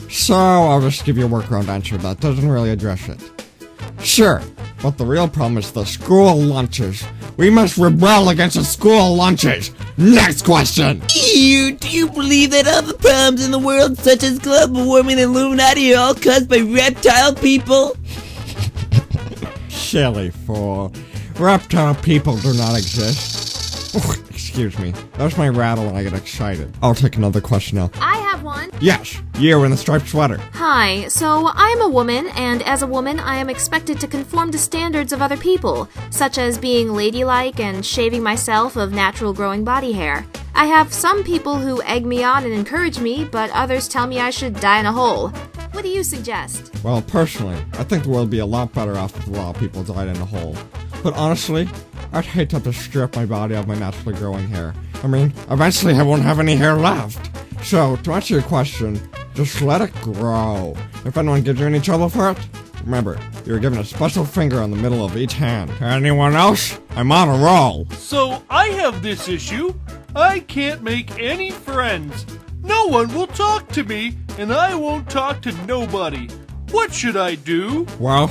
So, I'll just give you a workaround answer that doesn't really address it. Sure, but the real problem is the school lunches. We must rebel against the school lunches. Next question! Ew, do you believe that all the problems in the world, such as global warming and Illuminati, are all caused by reptile people? Silly fool. Reptile people do not exist. Excuse me. That's my rattle when I get excited. I'll take another question now. I have one. Yes, you in the striped sweater. Hi, so I am a woman, and as a woman, I am expected to conform to standards of other people, such as being ladylike and shaving myself of natural growing body hair. I have some people who egg me on and encourage me, but others tell me I should die in a hole. What do you suggest? Well, personally, I think the world would be a lot better off if a lot of people died in a hole. But honestly, I'd hate to have to strip my body of my naturally growing hair. I mean, eventually I won't have any hair left. So, to answer your question, just let it grow. If anyone gives you any trouble for it, remember, you're given a special finger on the middle of each hand. Anyone else? I'm on a roll. So, I have this issue. I can't make any friends. No one will talk to me, and I won't talk to nobody. What should I do? Well,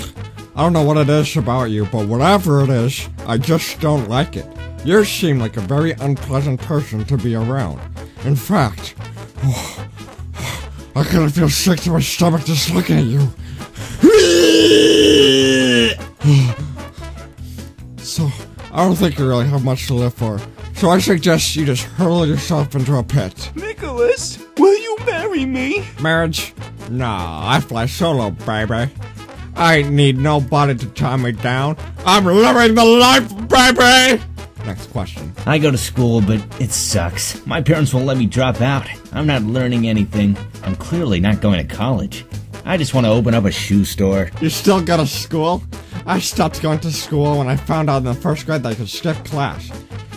I don't know what it is about you, but whatever it is, I just don't like it. You seem like a very unpleasant person to be around. In fact, I kind of feel sick to my stomach just looking at you. So, I don't think you really have much to live for. So I suggest you just hurl yourself into a pit. Nicholas, will you marry me? Marriage? Nah, I fly solo, baby. I ain't need nobody to tie me down. I'm living the life, baby! Next question. I go to school, but it sucks. My parents won't let me drop out. I'm not learning anything. I'm clearly not going to college. I just want to open up a shoe store. You still go to school? I stopped going to school when I found out in the first grade that I could skip class.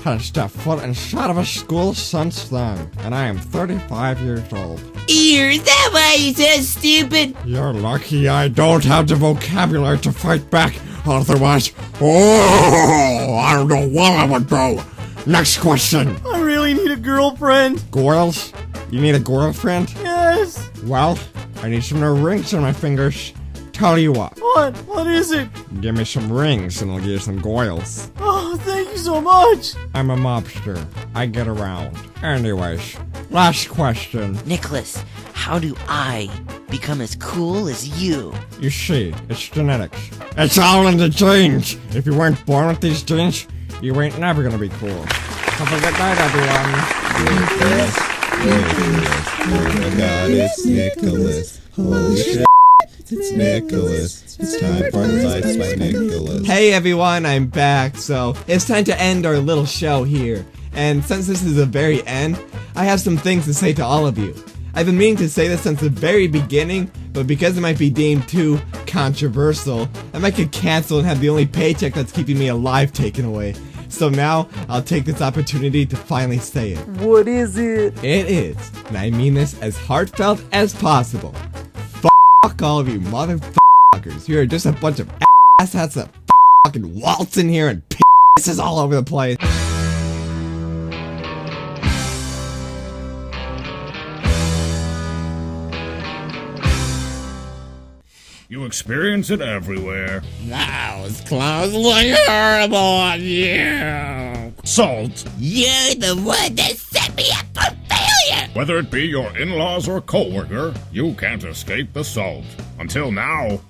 Hadn't stepped foot inside of a school since then, and I am 35 years old. Ew, is that why you're so stupid? You're lucky I don't have the vocabulary to fight back, otherwise, I don't know what I would do. Next question. I really need a girlfriend. Girls? You need a girlfriend? Yes. Well, I need some new rings on my fingers. Tell you what. What? What is it? Give me some rings and I'll give you some goils. Oh, thank you so much. I'm a mobster. I get around. Anyways, last question. Nicholas, how do I become as cool as you? You see, it's genetics. It's all in the genes. If you weren't born with these genes, you ain't never gonna be cool. Have a good night, everyone. Oh my God, it's Nicholas. Holy shit. It's Nicholas. It's time for advice by Nicholas. Hey everyone, I'm back. So it's time to end our little show here. And since this is the very end, I have some things to say to all of you. I've been meaning to say this since the very beginning, but because it might be deemed too controversial, I might get canceled and have the only paycheck that's keeping me alive taken away. So now, I'll take this opportunity to finally say it. What is it? It is, and I mean this as heartfelt as possible. Fuck all of you motherfuckers. You are just a bunch of ass has a fucking waltz in here and pisses all over the place. You experience it everywhere. Those clothes look horrible on you. Salt. You're the one that set me up for failure. Whether it be your in-laws or co-worker, you can't escape the salt. Until now,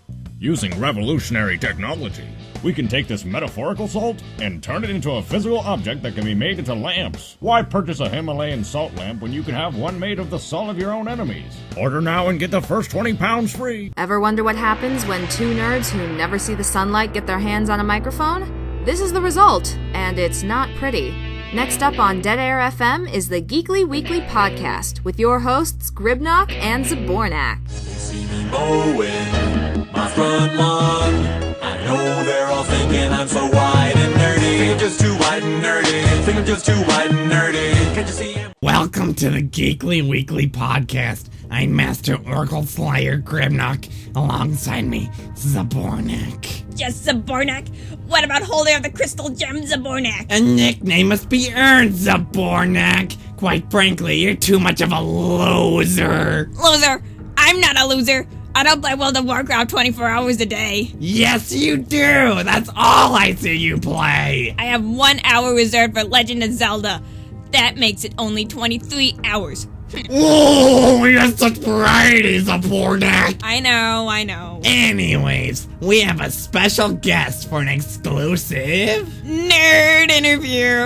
using revolutionary technology, we can take this metaphorical salt and turn it into a physical object that can be made into lamps. Why purchase a Himalayan salt lamp when you can have one made of the salt of your own enemies? Order now and get the first 20 pounds free. Ever wonder what happens when two nerds who never see the sunlight get their hands on a microphone? This is the result, and it's not pretty. Next up on Dead Air FM is the Geekly Weekly Podcast with your hosts Gribnock and Zabornak. See me mowing my front lawn. I know they're all thinking I'm so white and nerdy. Think I'm just too white and nerdy. Think I'm just too white and nerdy. Can't you see him? Welcome to the Geekly Weekly Podcast. I'm Master Oracle Slayer Gribnock. Alongside me, Zabornak. Yes, Zabornak. What about holding of the crystal gem, Zabornak? A nickname must be earned, Zabornak. Quite frankly, you're too much of a loser. Loser? I'm not a loser. I don't play World of Warcraft 24 hours a day. Yes, you do. That's all I see you play. I have 1 hour reserved for Legend of Zelda. That makes it only 23 hours. Oh, you're such variety, Zabornak. I know. Anyways, we have a special guest for an exclusive nerd interview.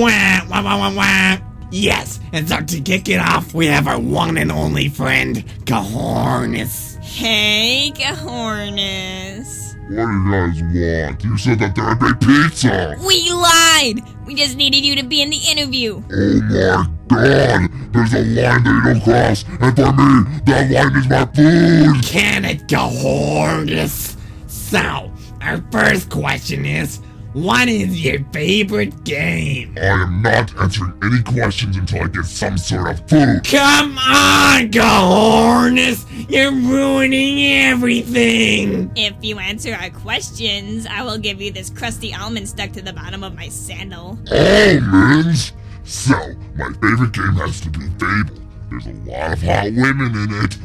Wah, wah, wah, wah, wah. Yes, and so to kick it off, we have our one and only friend, Cahornis. Hey, Cahornis. What do you guys want? You said that there would be pizza! We lied! We just needed you to be in the interview. Oh my god! There's a line that you don't cross, and for me, that line is my food! Can it, Cahornis? So, our first question is, what is your favorite game? I am not answering any questions until I get some sort of food. Come on, Cahornis! You're ruining everything! If you answer our questions, I will give you this crusty almond stuck to the bottom of my sandal. Almonds? So, my favorite game has to be Fable. There's a lot of hot women in it.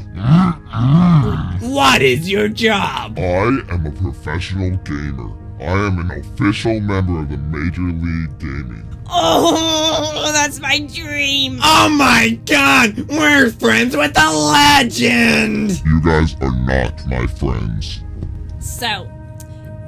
What is your job? I am a professional gamer. I am an official member of the Major League Gaming. Oh, that's my dream. Oh my god, we're friends with a legend. You guys are not my friends. So,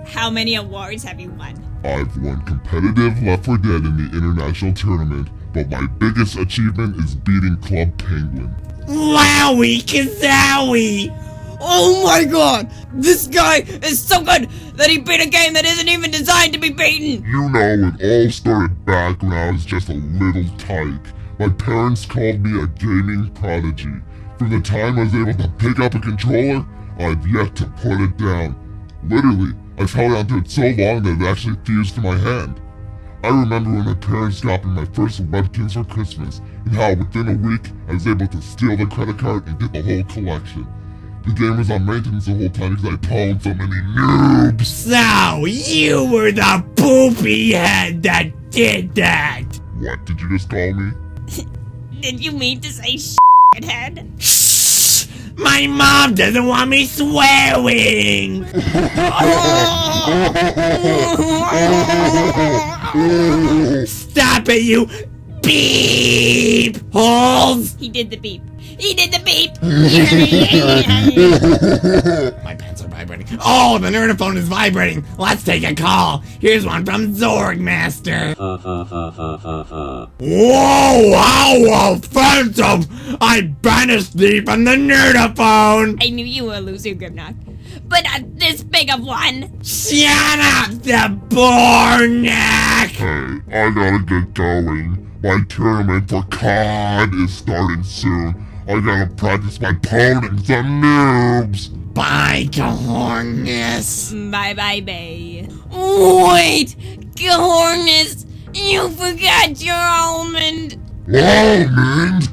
how many awards have you won? I've won competitive Left 4 Dead in the international tournament, but my biggest achievement is beating Club Penguin. Wowie Kazowie! Oh my god! This guy is so good that he beat a game that isn't even designed to be beaten! You know, it all started back when I was just a little tyke. My parents called me a gaming prodigy. From the time I was able to pick up a controller, I've yet to put it down. Literally, I've held onto it so long that it actually fused to my hand. I remember when my parents got me my first Webkins for Christmas, and how within a week, I was able to steal the credit card and get the whole collection. The game was on maintenance the whole time because I pwned so many noobs. So, you were the poopy head that did that. What, did you just call me? Did you mean to say head? Shh! My mom doesn't want me swearing! Stop it, you beep holes! He did the beep. He did the beep! My pants are vibrating. Oh, the Nerdophone is vibrating. Let's take a call. Here's one from Zorgmaster. Whoa, how offensive! I banished thee from the Nerdophone! I knew you were a loser, Gribnock. But not this big of one! Shut up, Zabornak! Hey, I gotta get going. My tournament for COD is starting soon. I gotta practice my pwnings on noobs. Bye, Cahornis. Bye, Bay. Wait! Cahornis! You forgot your almond! Almond?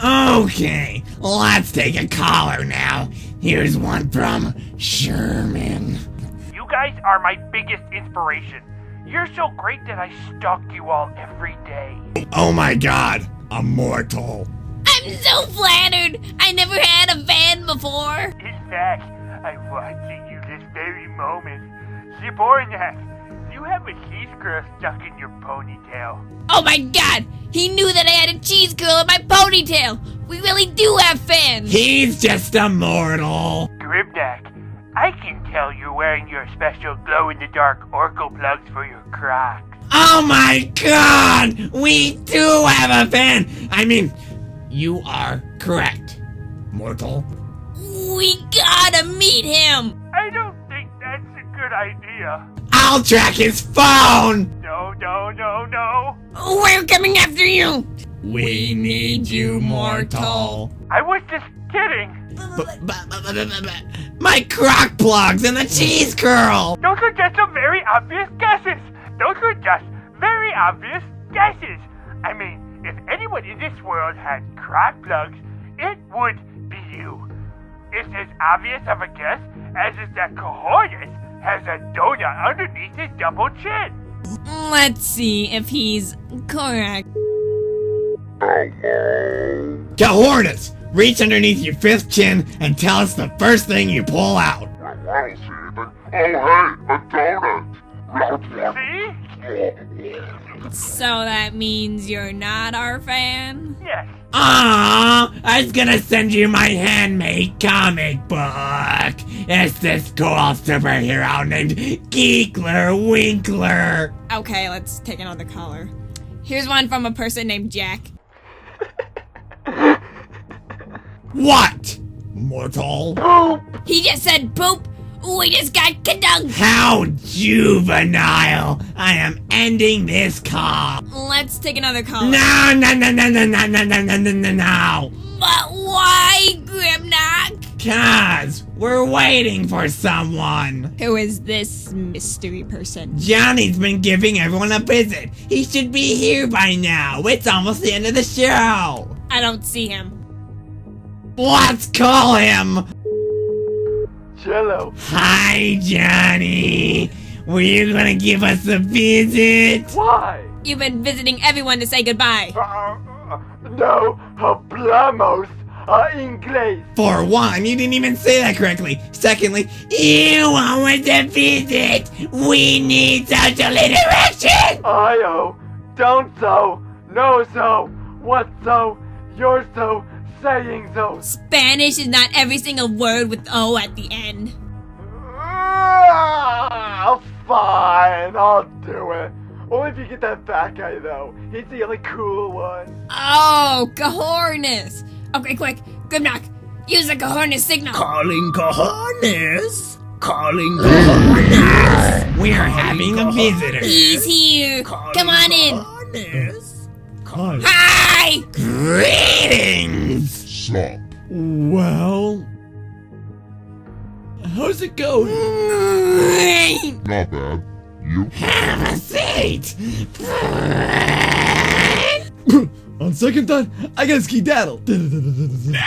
Okay, let's take a caller now. Here's one from Sherman. You guys are my biggest inspiration. You're so great that I stalk you all every day. Oh my god, immortal. I'm so flattered. I never had a fan before. In fact, I'm watching you this very moment. Zibornak, you have a cheese curl stuck in your ponytail. Oh my god! He knew that I had a cheese curl in my ponytail! We really do have fans! He's just immortal. Grimnak, I can tell you're wearing your special glow-in-the-dark Oracle plugs for your Crocs. Oh my god! We do have a fan! I mean, you are correct, mortal. We gotta meet him! I don't think that's a good idea. I'll track his phone! No. We're coming after you! We need you, mortal. I was just kidding. My crock plugs and the cheese curl! Those are just some very obvious guesses. I mean, if anyone in this world had crock plugs, it would be you. It's as obvious of a guess as is that Cojones has a donut underneath his double chin. Let's see if he's correct. Cojones, reach underneath your fifth chin and tell us the first thing you pull out. I want to see anything. Oh, hey, a donut. See? So that means you're not our fan? Yes. Aww, I was gonna send you my handmade comic book. It's this cool superhero named Geekler Winkler. Okay, let's take another caller. Here's one from a person named Jack. What? Mortal? Poop! He just said poop! We just got condunked! How juvenile! I am ending this call. Let's take another call. No. But why, Grimnock? 'Cause we're waiting for someone. Who is this mystery person? Johnny's been giving everyone a visit. He should be here by now. It's almost the end of the show. I don't see him. Let's call him. Jello. Hi, Johnny. Were you gonna give us a visit? Why? You've been visiting everyone to say goodbye. No, hablamos inglés. For one, you didn't even say that correctly. Secondly, you want a visit. We need social interaction. I-o, don't so, no so, what so, you're so, saying so. Spanish is not every single word with O at the end. Fine, I'll do it. Only if you get that fat guy, though. He's the only cool one. Oh, Cojones. Okay, quick. Grimnock, use the Cojones signal. Calling Cojones. Calling Cojones. We're having a visitor. He's here. Come on in. Hi. Hi! Greetings! Sup? Well, how's it going? Not bad. You? Have a seat. On second thought, I gotta skedaddle. No!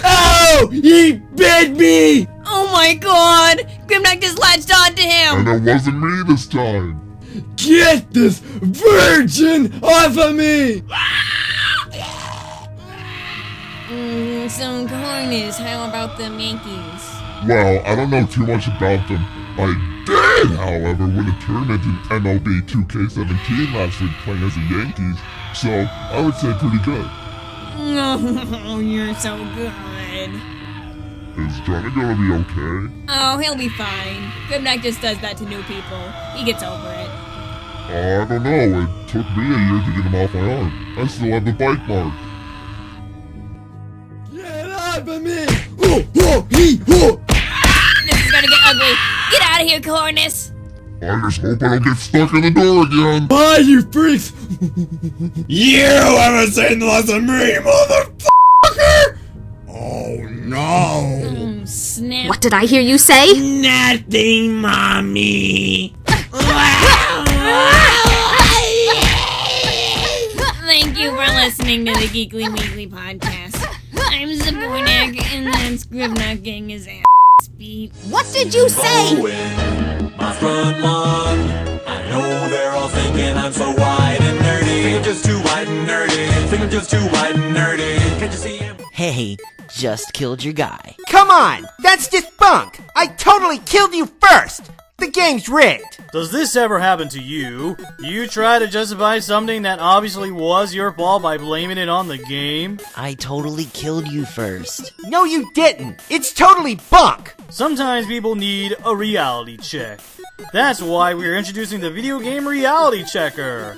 Oh! He bit me! Oh my god! Grimnock just latched onto him! And it wasn't me this time. Get this virgin off of me! So, Cojones, how about them Yankees? Well, I don't know too much about them. I did, however, win a tournament in MLB 2K17 last week playing as the Yankees, so I would say pretty good. Oh, you're so good. Is Johnny gonna be okay? Oh, he'll be fine. Grimnock just does that to new people. He gets over it. I don't know, it took me a year to get him off my arm. I still have the bite mark. Get off of me! Oh! This is gonna get ugly. Get out of here, Cojones! I just hope I don't get stuck in the door again. Bye, you freaks! You haven't seen less of me, motherfucker! Oh no! Snap. What did I hear you say? Nothing, mommy. Thank you for listening to the Geekly Weekly podcast. I'm Zabornak, and then Scrivener getting his ass beat. What did you say? Growing my front lawn. I know they're all thinking I'm so white and nerdy. Just too white and nerdy. Think I'm just too white and nerdy. Can't you see him? Hey, just killed your guy. Come on! That's just bunk! I totally killed you first! The game's rigged! Does this ever happen to you? You try to justify something that obviously was your fault by blaming it on the game? I totally killed you first. No, you didn't! It's totally bunk! Sometimes people need a reality check. That's why we're introducing the video game reality checker.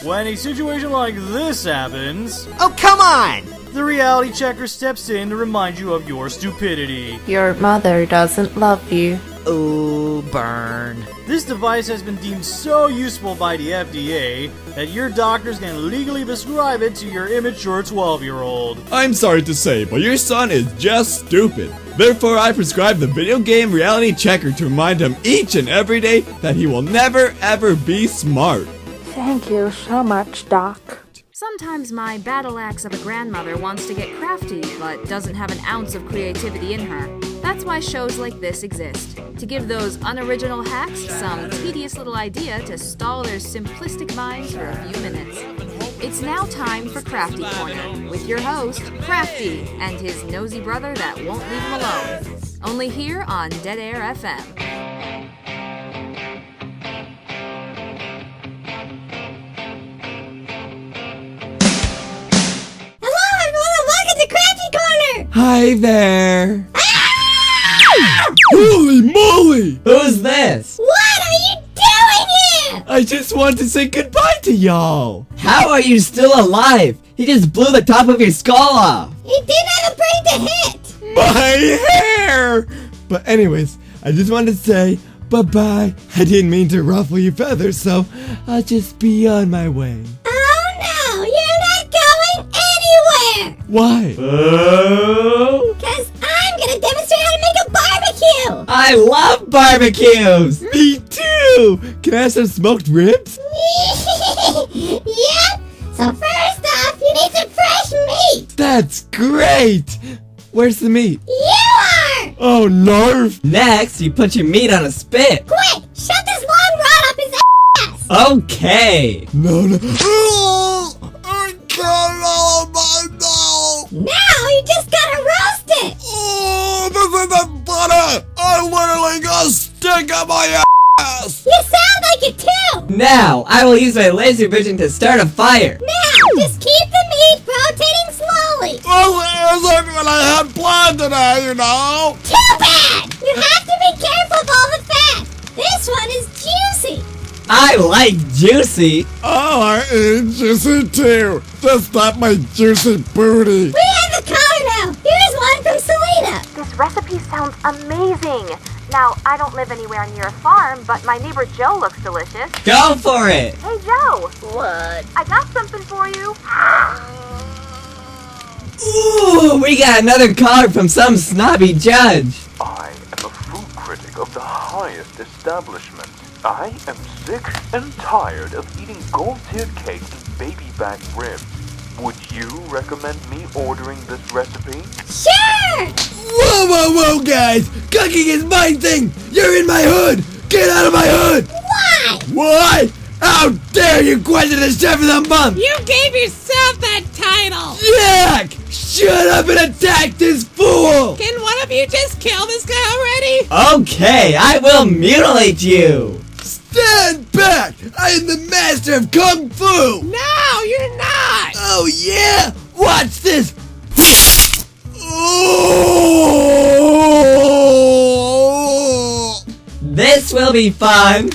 When a situation like this happens... Oh, come on! The reality checker steps in to remind you of your stupidity. Your mother doesn't love you. Ooh, burn. This device has been deemed so useful by the FDA that your doctors can legally prescribe it to your immature 12-year-old. I'm sorry to say, but your son is just stupid. Therefore, I prescribe the video game reality checker to remind him each and every day that he will never ever be smart. Thank you so much, Doc. Sometimes my battle axe of a grandmother wants to get crafty, but doesn't have an ounce of creativity in her. That's why shows like this exist, to give those unoriginal hacks some tedious little idea to stall their simplistic minds for a few minutes. It's now time for Crafty Corner, with your host, Crafty, and his nosy brother that won't leave him alone. Only here on Dead Air FM. Hi there! Holy moly! Who's this? What are you doing here? I just want to say goodbye to y'all! How are you still alive? He just blew the top of your skull off! He didn't have a brain to hit! My hair! But anyways, I just wanted to say bye-bye. I didn't mean to ruffle your feathers, so I'll just be on my way. Oh no, you're not going anywhere! Why? Because I'm gonna demonstrate how to make a barbecue! I love barbecues! Me too! Can I have some smoked ribs? Yep! So first off, you need some fresh meat! That's great! Where's the meat? You are! Oh, narf! Next, you put your meat on a spit. Quick! Shove this long rod up his ass! Okay! No. Now you just gotta roast it! Oh, this isn't butter! I literally got a stick up my ass! You sound like it too! Now, I will use my laser vision to start a fire. Now, just keep the meat rotating slowly. Oh, isn't what I had planned today, you know? Too bad! You have to be careful of all the fat. This one is juicy. I like juicy. Oh, I eat juicy too. Just not my juicy booty. We have the collar now. Here's one from Selena. This recipe sounds amazing. Now, I don't live anywhere near a farm, but my neighbor Joe looks delicious. Go for it. Hey, Joe. What? I got something for you. Ooh, we got another card from some snobby judge. I am a food critic of the highest establishment. I am sick and tired of eating gold-tiered cake and baby back ribs. Would you recommend me ordering this recipe? Sure! Whoa, guys! Cooking is my thing! You're in my hood! Get out of my hood! Why? Why? How dare you question the chef of the month! You gave yourself that title! Yak! Shut up and attack this fool! Can one of you just kill this guy already? Okay, I will mutilate you! Stand back! I am the master of Kung Fu! No, you're not! Oh yeah? Watch this! This will be fun!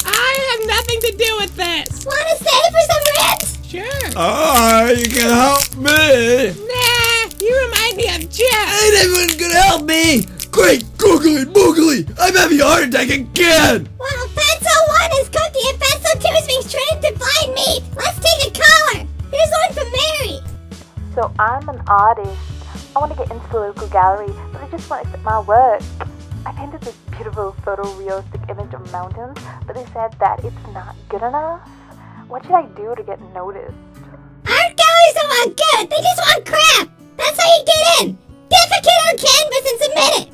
I have nothing to do with this! Wanna stay for some ribs? Sure. Oh, you can help me! Nah, you remind me of Jeff! Ain't anyone gonna help me! Great googly moogly! I'm having a heart attack again! Well, Pcasao 1 is cooking and Pcasao 2 is being shredded to fine meat! Let's take a collar! Here's one from Mary! So I'm an artist. I want to get into the local gallery, but I just want to accept my work. I painted this beautiful photorealistic image of mountains, but they said that it's not good enough. What should I do to get noticed? Art galleries don't want good, they just want crap! That's how you get in! Defecate on canvas and submit it!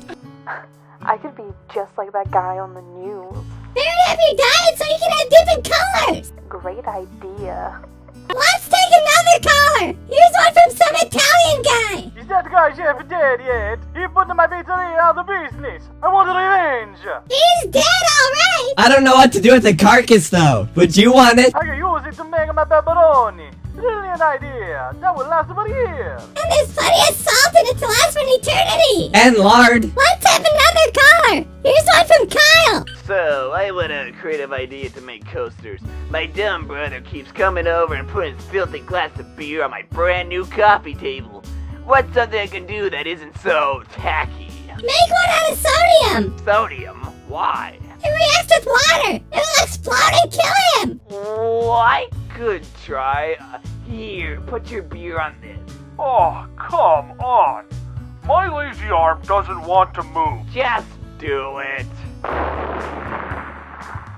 I could be just like that guy on the news. Vary up your diet so you can have different colors! Great idea. Let's take another caller! Here's one from some Italian guy! Is that guy chef dead yet? He put my pizzeria out of business. I want revenge. He's dead, alright! I don't know what to do with the carcass though. Would you want it? I can use it to make my pepperoni. Brilliant idea. That will last for years. And there's plenty of salt in it to last for an eternity! And lard. Let's have another caller! Here's one from Kyle! So, I went on a creative idea to make coasters. My dumb brother keeps coming over and putting his filthy glass of beer on my brand new coffee table. What's something I can do that isn't so tacky? Make one out of sodium! Sodium? Why? It reacts with water! It will explode and kill him! Oh, I could try. Here, put your beer on this. Oh, come on. My lazy arm doesn't want to move. Just do it.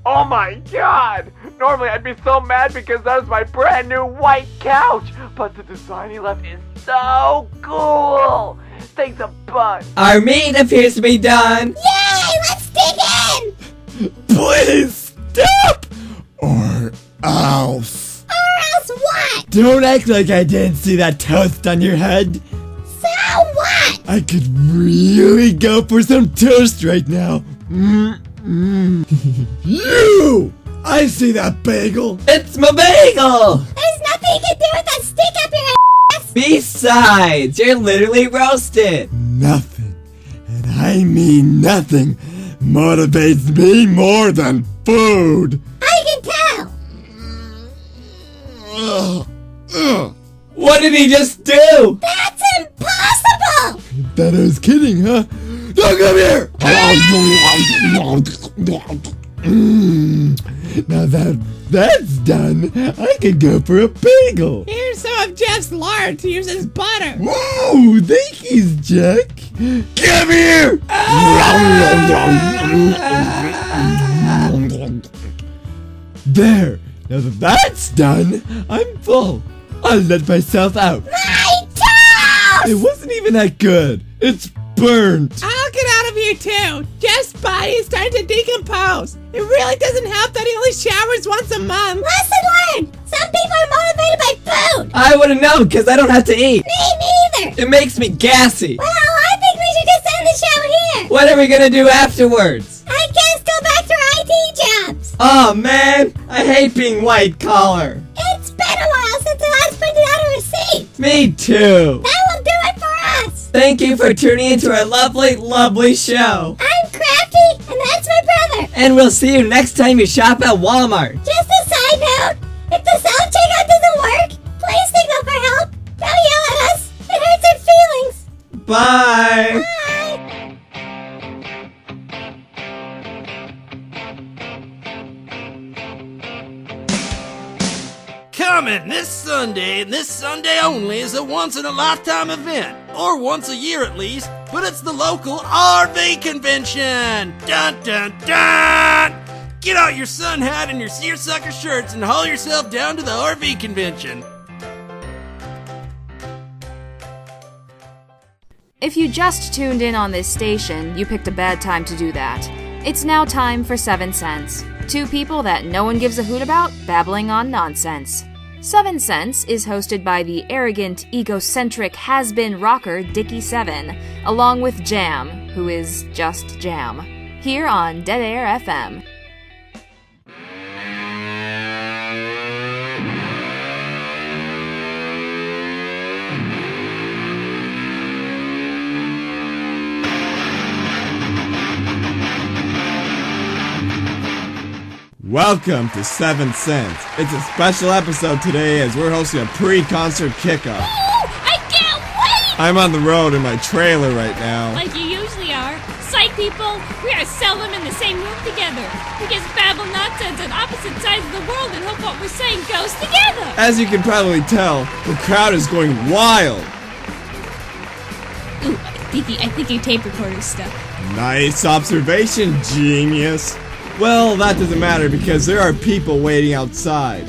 Oh my god! Normally I'd be so mad because that was my brand new white couch, but the design he left is so cool! Thanks a bunch! Our meat appears to be done! Yay! Let's dig in! Please stop! Or else. Or else what? Don't act like I didn't see that toast on your head. So what? I could really go for some toast right now. You! I see that bagel. It's my bagel! There's nothing you can do with that stick up your ass! Besides, you're literally roasted. Nothing, and I mean nothing, motivates me more than food. I can tell! What did he just do? That's impossible! Thought I was kidding, huh? Don't come here! Now that that's done, I could go for a bagel. Here's some of Jeff's lard to use as butter. Whoa, thanks, Jack. Come here! There. Now that that's done, I'm full. I'll let myself out. My toast! It wasn't even that good. It's burnt. I'll get out of here too. Jeff's body is starting to decompose. It really doesn't help that he only showers once a month. Lesson learned! Some people are motivated by food! I wouldn't know because I don't have to eat. Me neither! It makes me gassy. Well, I think we should just end the show here! What are we gonna do afterwards? I guess go back to our IT jobs! Oh man, I hate being white collar. It's been a while since I last printed out a receipt! Me too. That will do it for us! Thank you for tuning into our lovely, lovely show. I'm Crafty, and that's my brother! And we'll see you next time you shop at Walmart. Just a side note, if the self-checkout doesn't work, please signal for help! Don't yell at us! It hurts our feelings! Bye! Coming this Sunday, and this Sunday only, is a once-in-a-lifetime event, or once a year at least, but it's the local RV convention! Dun dun dun! Get out your sun hat and your seersucker shirts and haul yourself down to the RV convention. If you just tuned in on this station, you picked a bad time to do that. It's now time for 7 Cents. Two people that no one gives a hoot about, babbling on nonsense. 7 Cents is hosted by the arrogant, egocentric, has-been rocker Dikki7, along with Jam, who is just Jam, here on Dead Air FM. Welcome to 7 Cents. It's a special episode today as we're hosting a pre-concert kickoff. I can't wait! I'm on the road in my trailer right now. Like you usually are. Psych people, we are seldom in the same room together. We just babble nonsense on opposite sides of the world and hope what we're saying goes together. As you can probably tell, the crowd is going wild. Ooh, Dikki, I think your tape recorder's stuck. Nice observation, genius. Well, that doesn't matter because there are people waiting outside.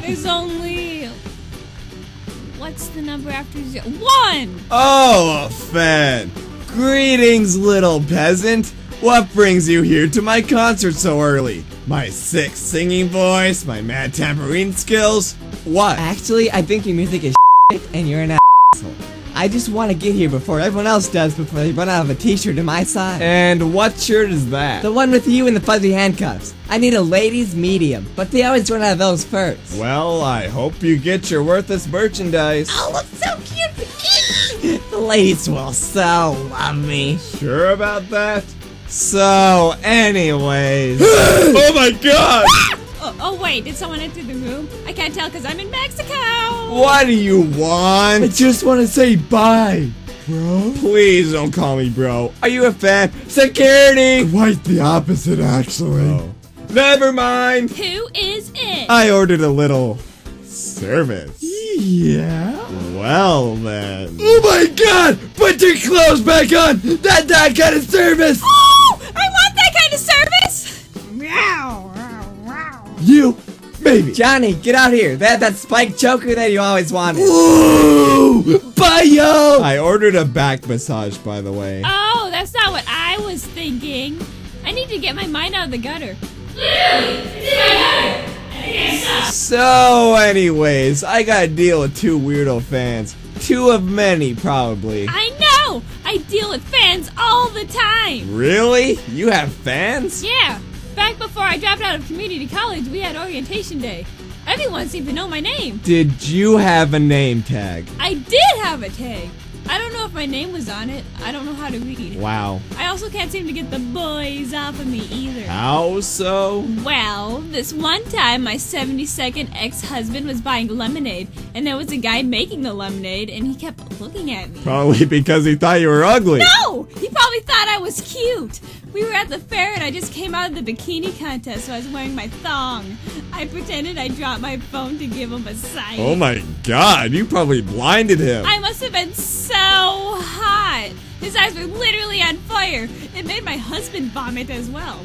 There's only... What's the number after 0? 1! Oh, a fan. Greetings, little peasant. What brings you here to my concert so early? My sick singing voice? My mad tambourine skills? What? Actually, I think your music is shit and you're an asshole. I just want to get here before everyone else does before they run out of a t-shirt in my size. And what shirt is that? The one with you and the fuzzy handcuffs. I need a ladies medium, but they always run out of those first. Well, I hope you get your worthless merchandise. Oh, look so cute! The ladies will so love me. Sure about that? So, anyways... oh my god! Oh, wait, did someone enter the room? I can't tell because I'm in Mexico! What do you want? I just want to say bye, bro. Please don't call me bro. Are you a fan? Security! Quite the opposite, actually. Oh. Never mind. Who is it? I ordered a little service. Yeah? Well then. Oh my god! Put your clothes back on! That kind of service! Oh! I want that kind of service! Meow! You, baby. Johnny, get out here. They have that spiked choker that you always wanted. Ooh! Bye, yo! I ordered a back massage, by the way. Oh, that's not what I was thinking. I need to get my mind out of the gutter. So, anyways, I gotta deal with 2 weirdo fans. 2 of many, probably. I know! I deal with fans all the time! Really? You have fans? Yeah. Back before I dropped out of community college, we had orientation day. Everyone seemed to know my name. Did you have a name tag? I did have a tag. I don't know if my name was on it. I don't know how to read. Wow. I also can't seem to get the boys off of me either. How so? Well, this one time my 72nd ex-husband was buying lemonade, and there was a guy making the lemonade, and he kept looking at me. Probably because he thought you were ugly. No! He probably thought I was cute. We were at the fair and I just came out of the bikini contest, so I was wearing my thong. I pretended I dropped my phone to give him a sign. Oh my god, you probably blinded him. I must have been so hot. His eyes were literally on fire. It made my husband vomit as well.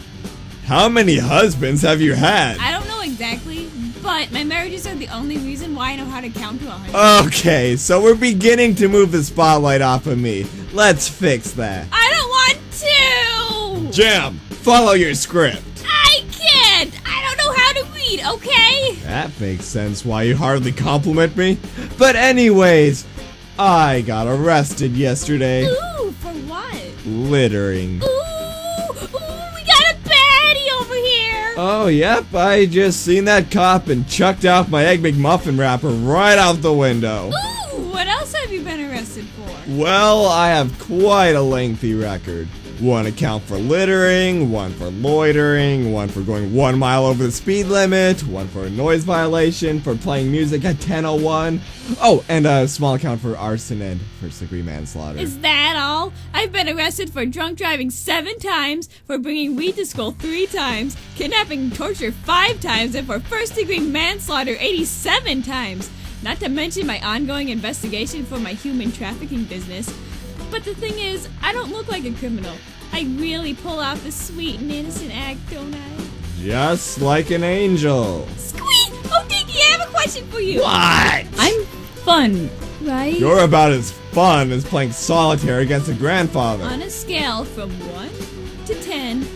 How many husbands have you had? I don't know exactly, but my marriages are the only reason why I know how to count to 100. Okay, so we're beginning to move the spotlight off of me. Let's fix that. I don't want to! Jam, follow your script. I can't! I don't know how to read, okay? That makes sense why you hardly compliment me. But anyways, I got arrested yesterday. Ooh, for what? Littering. Ooh, we got a baddie over here! Oh, yep, I just seen that cop and chucked out my Egg McMuffin wrapper right out the window. Ooh, what else have you been arrested for? Well, I have quite a lengthy record. 1 account for littering, 1 for loitering, 1 for going 1 mile over the speed limit, 1 for a noise violation, for playing music at 10:01. Oh, and a small account for arson and first-degree manslaughter. Is that all? I've been arrested for drunk driving 7 times, for bringing weed to school 3 times, kidnapping and torture 5 times, and for first-degree manslaughter 87 times. Not to mention my ongoing investigation for my human trafficking business. But the thing is, I don't look like a criminal. I really pull off the sweet and innocent act, don't I? Just like an angel. Squeak! Oh, Dikki, I have a question for you. What? I'm fun, right? You're about as fun as playing solitaire against a grandfather. On a scale from 1 to 10,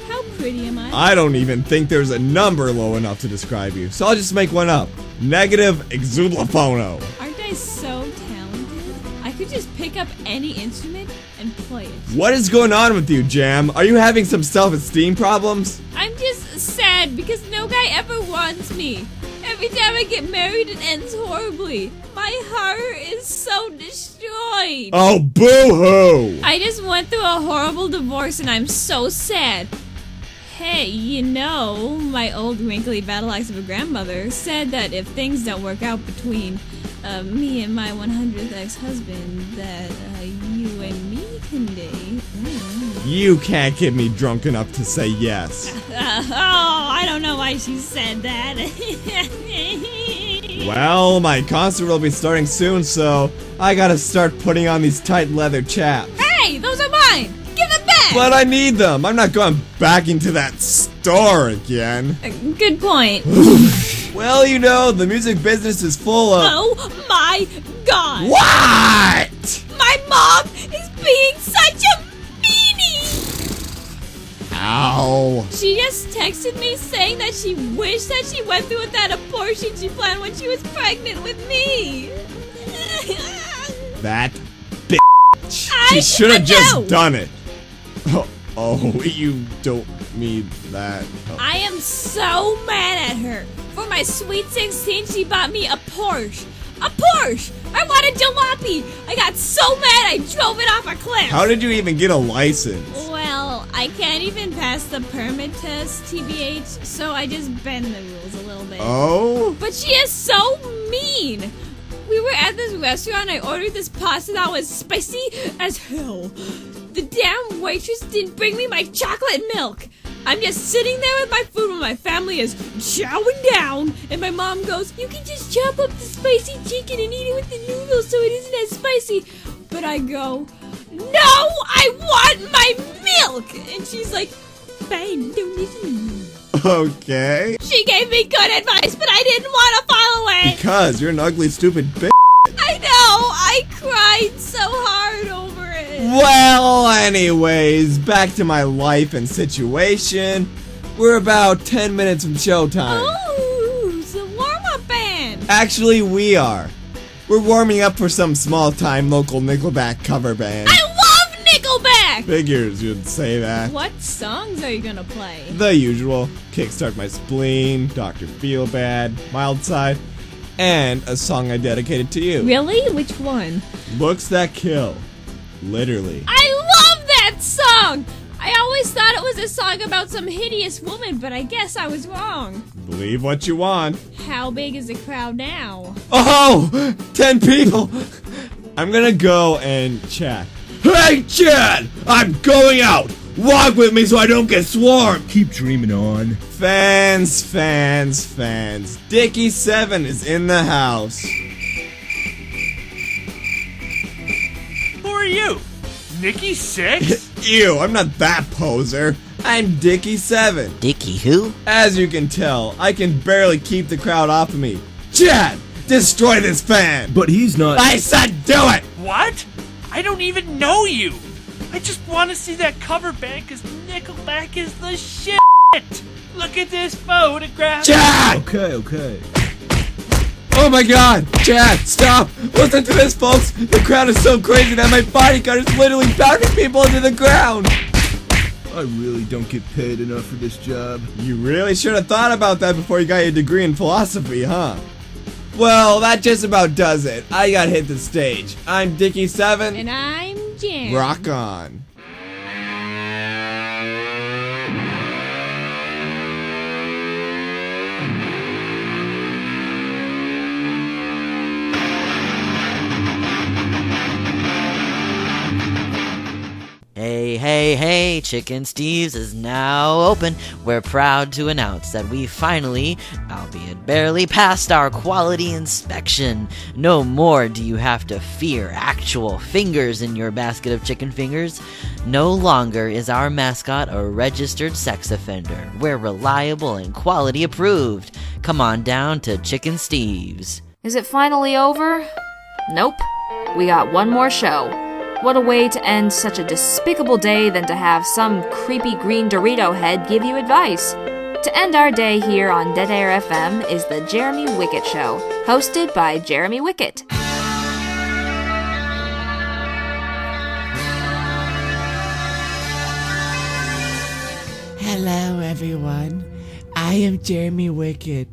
how pretty am I? I don't even think there's a number low enough to describe you, so I'll just make one up. Negative exulaphono. Aren't I so talented? I could just pick up any instrument and play it. What is going on with you, Jam? Are you having some self-esteem problems? I'm just sad because no guy ever wants me. Every time I get married, it ends horribly. My heart is so destroyed. Oh, boo-hoo! I just went through a horrible divorce and I'm so sad. Hey, you know, my old wrinkly battle axe of a grandmother said that if things don't work out between me and my 100th ex-husband, that you and me can date. You can't get me drunk enough to say yes. I don't know why she said that. Well, my concert will be starting soon, so I gotta start putting on these tight leather chaps. Hey, those are mine! Give them back! back! But I need them. I'm not going back into that store again. Good point. Well, you know, the music business is full of... Oh my god! What? My mom is being such a meanie! Ow. She just texted me saying that she wished that she went through with that abortion she planned when she was pregnant with me. That bitch. She should have just done it. Oh, you don't mean that. Oh. I am so mad at her. For my sweet 16, she bought me a Porsche. A Porsche! I wanted jalopy! I got so mad I drove it off a cliff! How did you even get a license? Well, I can't even pass the permit test, TBH, so I just bend the rules a little bit. Oh? But she is so mean! We were at this restaurant, I ordered this pasta that was spicy as hell. The damn waitress didn't bring me my chocolate milk! I'm just sitting there with my food when my family is chowing down, and my mom goes, "You can just chop up the spicy chicken and eat it with the noodles so it isn't as spicy." But I go, "No, I want my milk!" And she's like, "Fine, don't listen to me." Okay. She gave me good advice, but I didn't want to follow it. Because you're an ugly, stupid bitch. I know, I cried so hard over it. Well, anyways, back to my life and situation. We're about 10 minutes from showtime. Oh, it's a warm-up band. Actually, we are. We're warming up for some small-time local Nickelback cover band. I love Nickelback! Figures you'd say that. What songs are you gonna play? The usual. Kickstart My Spleen, Dr. Feelbad, Mild Side, and a song I dedicated to you. Really? Which one? Looks That Kill. Literally. I love that song! I always thought it was a song about some hideous woman, but I guess I was wrong. Believe what you want. How big is the crowd now? Oh! 10 people! I'm gonna go and chat. Hey, Chad! I'm going out! Walk with me so I don't get swarmed! Keep dreaming on. Fans. Dikki 7 is in the house. Who are you? Nikki 6? Ew, I'm not that poser. I'm Dikki 7. Dikki who? As you can tell, I can barely keep the crowd off of me. Chad, destroy this fan! But he's not. I said do it! What? I don't even know you. I just want to see that cover band because Nickelback is the shit. Look at this photograph. Chad! Okay. Oh my god! Chad, stop! Listen to this, folks! The crowd is so crazy that my bodyguard is literally pounding people into the ground! I really don't get paid enough for this job. You really should have thought about that before you got your degree in philosophy, huh? Well, that just about does it. I got hit the stage. I'm Dikki 7. And I'm Jan. Rock on. Hey, Chicken Steve's is now open. We're proud to announce that we finally, albeit barely, passed our quality inspection. No more do you have to fear actual fingers in your basket of chicken fingers. No longer is our mascot a registered sex offender. We're reliable and quality approved. Come on down to Chicken Steve's. Is it finally over? Nope. We got one more show. What a way to end such a despicable day than to have some creepy green Dorito head give you advice. To end our day here on Dead Air FM is the Jeremy Wicket Show, hosted by Jeremy Wicket. Hello, everyone. I am Jeremy Wicket.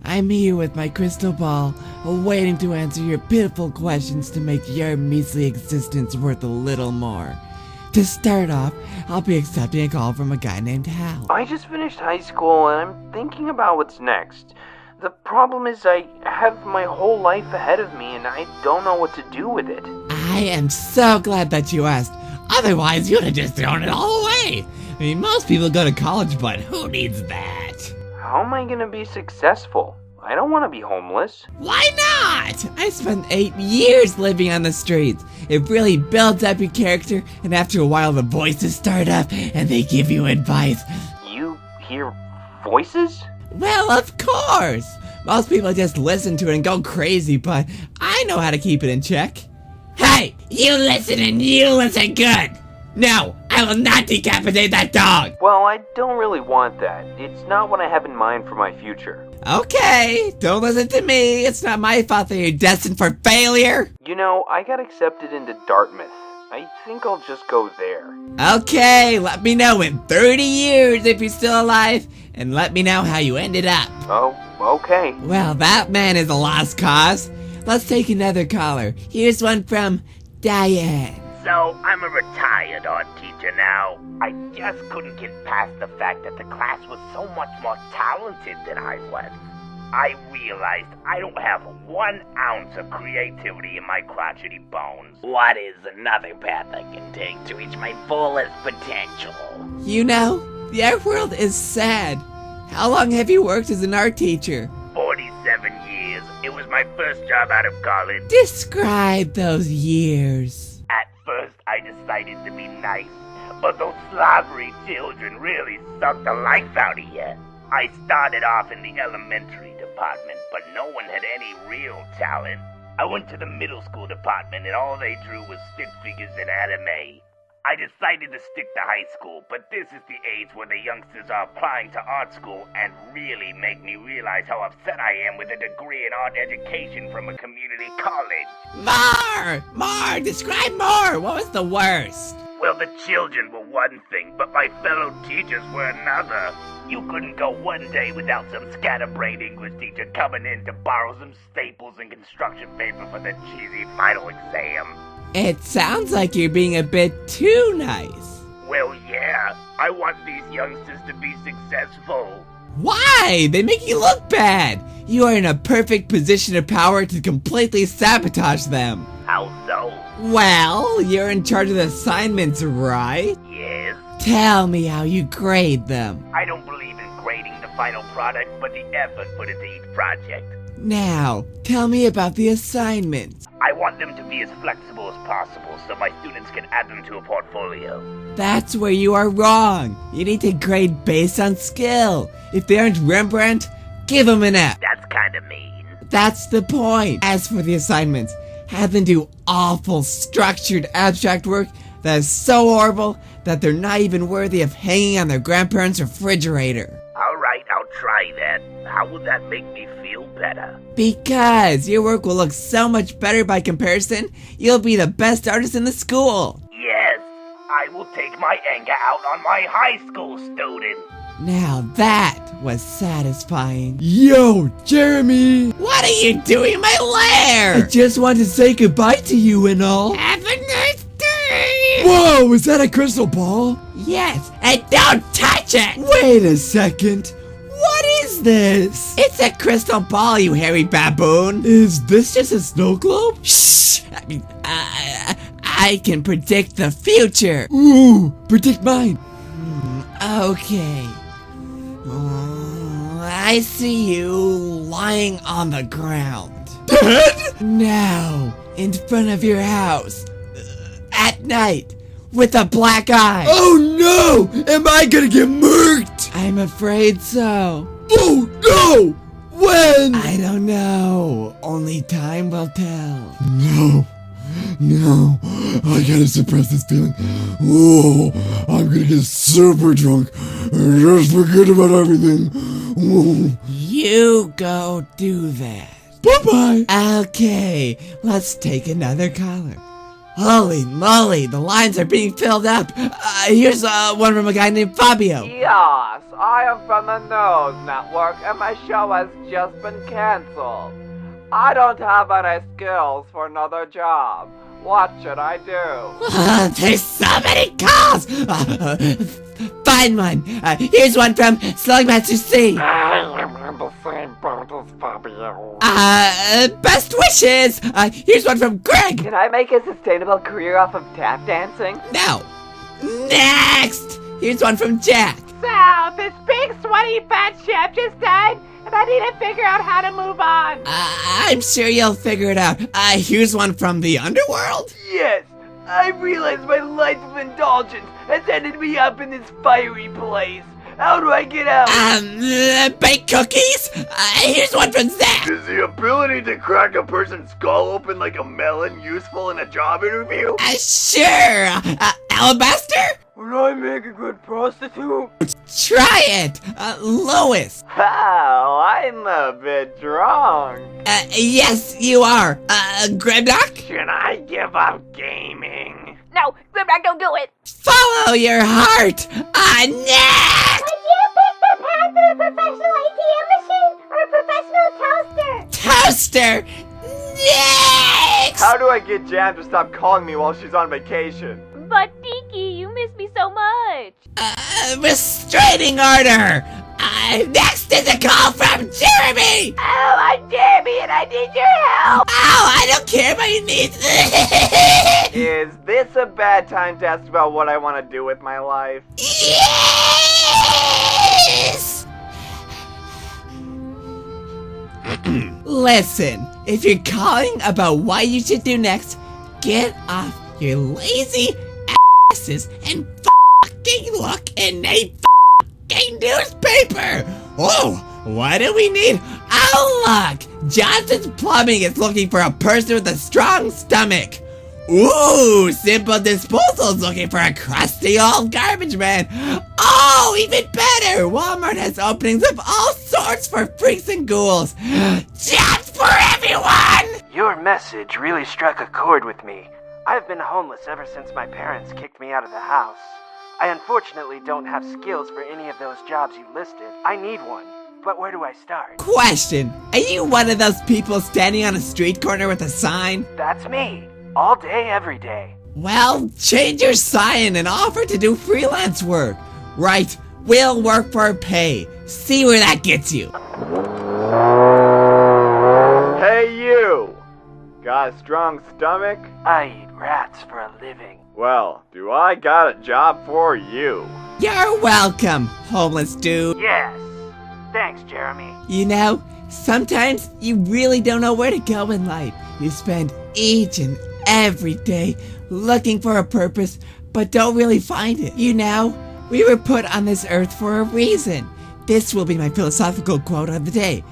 I'm here with my crystal ball, waiting to answer your pitiful questions to make your measly existence worth a little more. To start off, I'll be accepting a call from a guy named Hal. I just finished high school and I'm thinking about what's next. The problem is I have my whole life ahead of me and I don't know what to do with it. I am so glad that you asked. Otherwise, you'd have just thrown it all away. I mean, most people go to college, but who needs that? How am I gonna be successful? I don't want to be homeless. Why not? I spent 8 years living on the streets. It really builds up your character, and after a while the voices start up and they give you advice. You hear voices? Well, of course. Most people just listen to it and go crazy, but I know how to keep it in check. Hey, you listen and you listen good. No, I will not decapitate that dog. Well, I don't really want that. It's not what I have in mind for my future. Okay, don't listen to me. It's not my fault that you're destined for failure. You know, I got accepted into Dartmouth. I think I'll just go there. Okay, let me know in 30 years if you're still alive, and let me know how you ended up. Oh, okay. Well, that man is a lost cause. Let's take another caller. Here's one from Diane. So, I'm a retired art teacher now. I just couldn't get past the fact that the class was so much more talented than I was. I realized I don't have 1 ounce of creativity in my crotchety bones. What is another path I can take to reach my fullest potential? You know, the art world is sad. How long have you worked as an art teacher? 47 years. It was my first job out of college. Describe those years. At first, I decided to be nice, but those slobbery children really sucked the life out of you. I started off in the elementary department, but no one had any real talent. I went to the middle school department, and all they drew was stick figures and anime. I decided to stick to high school, but this is the age where the youngsters are applying to art school and really make me realize how upset I am with a degree in art education from a community college. More, describe more. What was the worst? Well, the children were one thing, but my fellow teachers were another. You couldn't go one day without some scatterbrained English teacher coming in to borrow some staples and construction paper for the cheesy final exam. It sounds like you're being a bit too nice. Well, yeah. I want these youngsters to be successful. Why? They make you look bad. You are in a perfect position of power to completely sabotage them. How so? Well, you're in charge of the assignments, right? Yes. Tell me how you grade them. I don't believe in grading the final product, but the effort put into each project. Now, tell me about the assignments. I want them to be as flexible as possible so my students can add them to a portfolio. That's where you are wrong. You need to grade based on skill. If they aren't Rembrandt, give them an F. That's kinda mean. That's the point. As for the assignments, have them do awful, structured, abstract work that is so horrible that they're not even worthy of hanging on their grandparents' refrigerator. Alright, I'll try that. How will that make me feel better? Because your work will look so much better by comparison, you'll be the best artist in the school. Yes, I will take my anger out on my high school students. Now that was satisfying. Yo, Jeremy! What are you doing in my lair? I just wanted to say goodbye to you and all. Have a nice day! Whoa, is that a crystal ball? Yes, and don't touch it! Wait a second. What is this? It's a crystal ball, you hairy baboon. Is this just a snow globe? Shh! I can predict the future. Ooh, predict mine. Okay. I see you lying on the ground. Dead? Now, in front of your house. At night. With a black eye. Oh no! Am I gonna get murked? I'm afraid so. Oh no! When? I don't know. Only time will tell. No, I gotta suppress this feeling. Oh, I'm gonna get super drunk and just forget about everything. Oh. You go do that. Bye-bye. Okay, let's take another caller. Holy moly, the lines are being filled up. Here's one from a guy named Faubio. Yes, I am from the Nose Network and my show has just been cancelled. I don't have any skills for another job. What should I do? There's so many calls! Find one. Here's one from Slugmaster C. I am in the same boat as Faubio. Best wishes! Here's one from Greg. Can I make a sustainable career off of tap dancing? No. Next! Here's one from Jack. So, this big sweaty fat chef just died? and I need to figure out how to move on. I'm sure you'll figure it out. Here's one from the underworld. Yes, I realize my life of indulgence has ended me up in this fiery place. How do I get out? Bake cookies? Here's one from Zach. Is the ability to crack a person's skull open like a melon useful in a job interview? Sure. Alabaster? Would I make a good prostitute? Try it. Lois. Wow, I'm a bit drunk. Yes, you are. Grimdock? Should I give up gaming? No, Grimdock, don't do it. Follow your heart. Next! Would you pick the path of a professional ATM machine or a professional toaster? Toaster! Next! How do I get Jan to stop calling me while she's on vacation? But Dikki, you miss me so much. Restraining order! Next is a call from Jeremy! Oh, I'm Jeremy and I need your help! Oh, I don't care about your needs! Is this a bad time to ask about what I want to do with my life? Yes! Listen, if you're calling about what you should do next, get off your lazy asses and fucking look in a fucking newspaper! Oh, what do we need? Oh look! Johnson's Plumbing is looking for a person with a strong stomach. Ooh, Simple Disposal's looking for a crusty old garbage man. Oh, even better! Walmart has openings of all sorts for freaks and ghouls. Jobs for everyone! Your message really struck a chord with me. I've been homeless ever since my parents kicked me out of the house. I unfortunately don't have skills for any of those jobs you listed. I need one, but where do I start? Question, are you one of those people standing on a street corner with a sign? That's me. All day, every day. Well, change your sign and offer to do freelance work. Right, we'll work for pay. See where that gets you. Hey you! Got a strong stomach? I eat rats for a living. Well, do I got a job for you? You're welcome, homeless dude. Yes. Thanks, Jeremy. You know, sometimes you really don't know where to go in life. You spend each and every day looking for a purpose, but don't really find it. You know, we were put on this earth for a reason. This will be my philosophical quote of the day.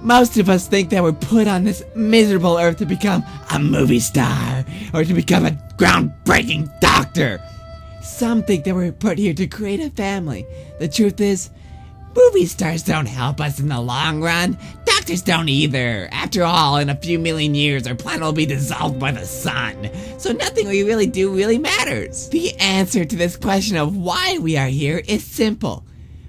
Most of us think that we're put on this miserable earth to become a movie star or to become a groundbreaking doctor. Some think that we're put here to create a family. The truth is, movie stars don't help us in the long run. Doctors don't either. After all, in a few million years, our planet will be dissolved by the sun. So nothing we really do really matters. The answer to this question of why we are here is simple.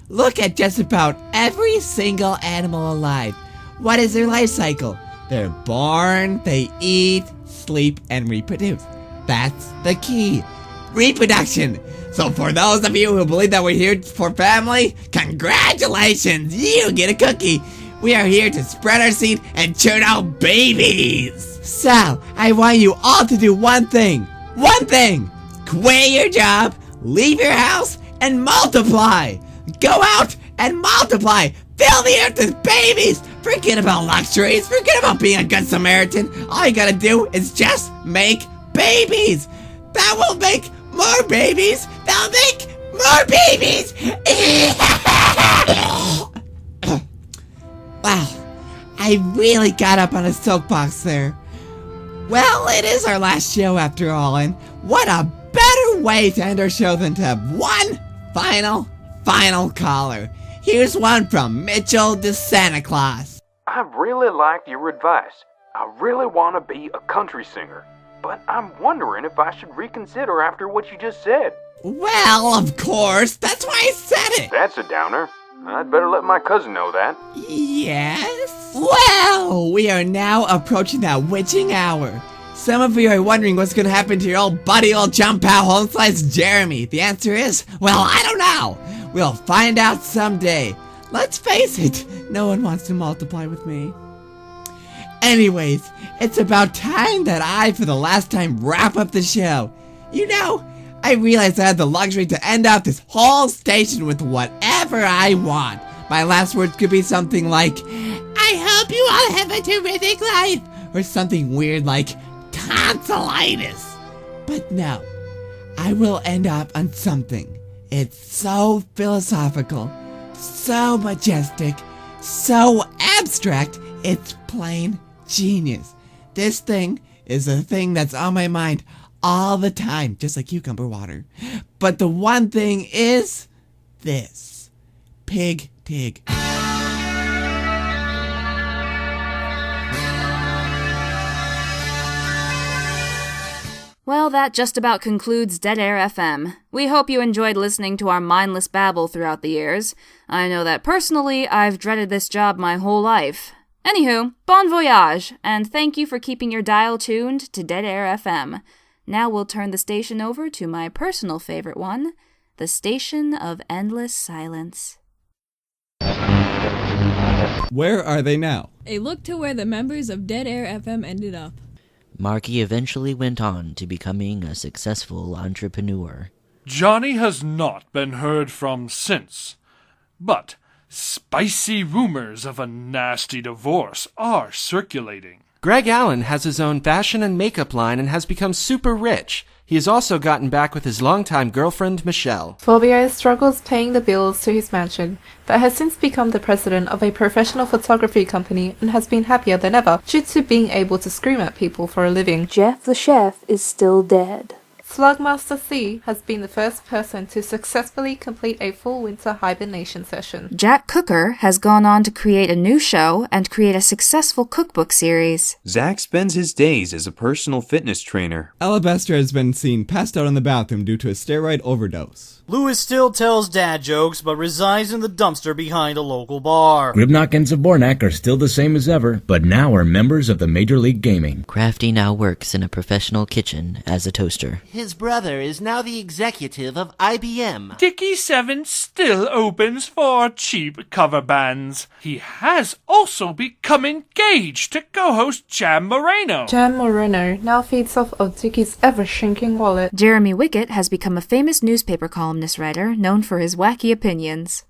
Look at just about every single animal alive. What is their life cycle? They're born, they eat, sleep, and reproduce. That's the key. Reproduction. So for those of you who believe that we're here for family, congratulations, you get a cookie. We are here to spread our seed and churn out babies. So, I want you all to do one thing. One thing. Quit your job, leave your house, and multiply. Go out and multiply. Fill the earth with babies. Forget about luxuries. Forget about being a good Samaritan. All you gotta do is just make babies. That will make more babies. That'll make more babies. Wow, I really got up on a soapbox there. Well, it is our last show after all, and what a better way to end our show than to have one final caller. Here's one from Mitchell to Santa Claus. I really liked your advice. I really want to be a country singer, but I'm wondering if I should reconsider after what you just said. Well, of course, that's why I said it. That's a downer. I'd better let my cousin know that. Yes? Well, we are now approaching that witching hour. Some of you are wondering what's going to happen to your old buddy, old chum pal, home slice Jeremy. The answer is, well, I don't know. We'll find out someday. Let's face it, no one wants to multiply with me. Anyways, it's about time that I, for the last time, wrap up the show. You know, I realized I had the luxury to end out this whole station with whatever I want. My last words could be something like, I hope you all have a terrific life, or something weird like tonsillitis. But no, I will end up on something. It's so philosophical, so majestic, so abstract, it's plain genius. This thing is a thing that's on my mind all the time, just like cucumber water. But the one thing is this. Pig Tig. Well, that just about concludes Dead Air FM. We hope you enjoyed listening to our mindless babble throughout the years. I know that personally, I've dreaded this job my whole life. Anywho, bon voyage, and thank you for keeping your dial tuned to Dead Air FM. Now we'll turn the station over to my personal favorite one, the Station of Endless Silence. Where are they now? A look to where the members of Dead Air FM ended up. Marky eventually went on to becoming a successful entrepreneur. Johnny has not been heard from since, but spicy rumors of a nasty divorce are circulating. Greg Allen has his own fashion and makeup line and has become super rich. He has also gotten back with his longtime girlfriend, Michelle. Faubio struggles paying the bills to his mansion, but has since become the president of a professional photography company and has been happier than ever due to being able to scream at people for a living. Jeff the chef is still dead. Slugmaster C has been the first person to successfully complete a full winter hibernation session. Jack Cooker has gone on to create a new show and create a successful cookbook series. Zach spends his days as a personal fitness trainer. Alabaster has been seen passed out in the bathroom due to a steroid overdose. Lewis still tells dad jokes, but resides in the dumpster behind a local bar. Gribnock and Zabornak are still the same as ever, but now are members of the Major League Gaming. Crafty now works in a professional kitchen as a toaster. His brother is now the executive of IBM. Dikki 7 still opens for cheap cover bands. He has also become engaged to co-host Jam Moreno. Jam Moreno now feeds off of Dikki's ever-shrinking wallet. Jeremy Wicket has become a famous newspaper columnist writer known for his wacky opinions.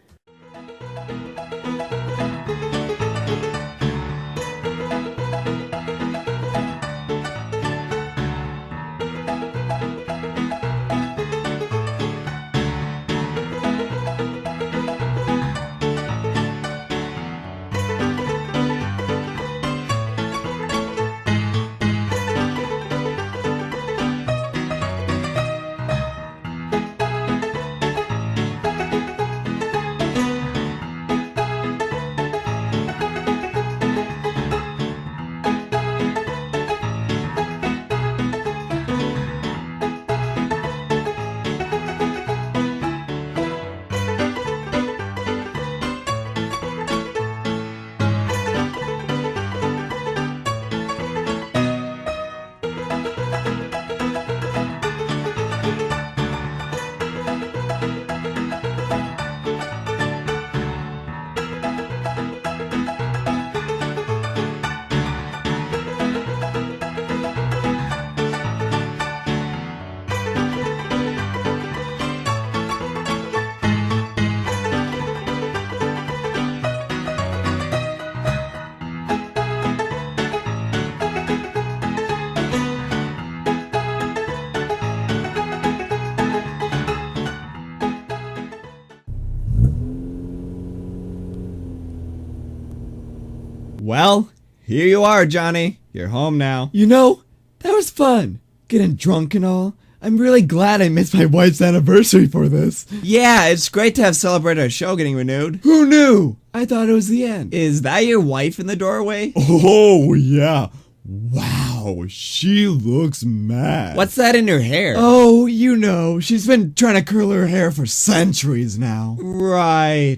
Well, here you are, Johnny. You're home now. You know, that was fun. Getting drunk and all. I'm really glad I missed my wife's anniversary for this. Yeah, it's great to have celebrated our show getting renewed. Who knew? I thought it was the end. Is that your wife in the doorway? Oh, yeah. Wow, she looks mad. What's that in her hair? Oh, you know, she's been trying to curl her hair for centuries now. Right.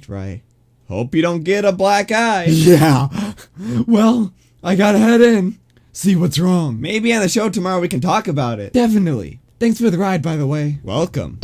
Hope you don't get a black eye. Yeah. Well, I gotta head in. See what's wrong. Maybe on the show tomorrow we can talk about it. Definitely. Thanks for the ride, by the way. Welcome.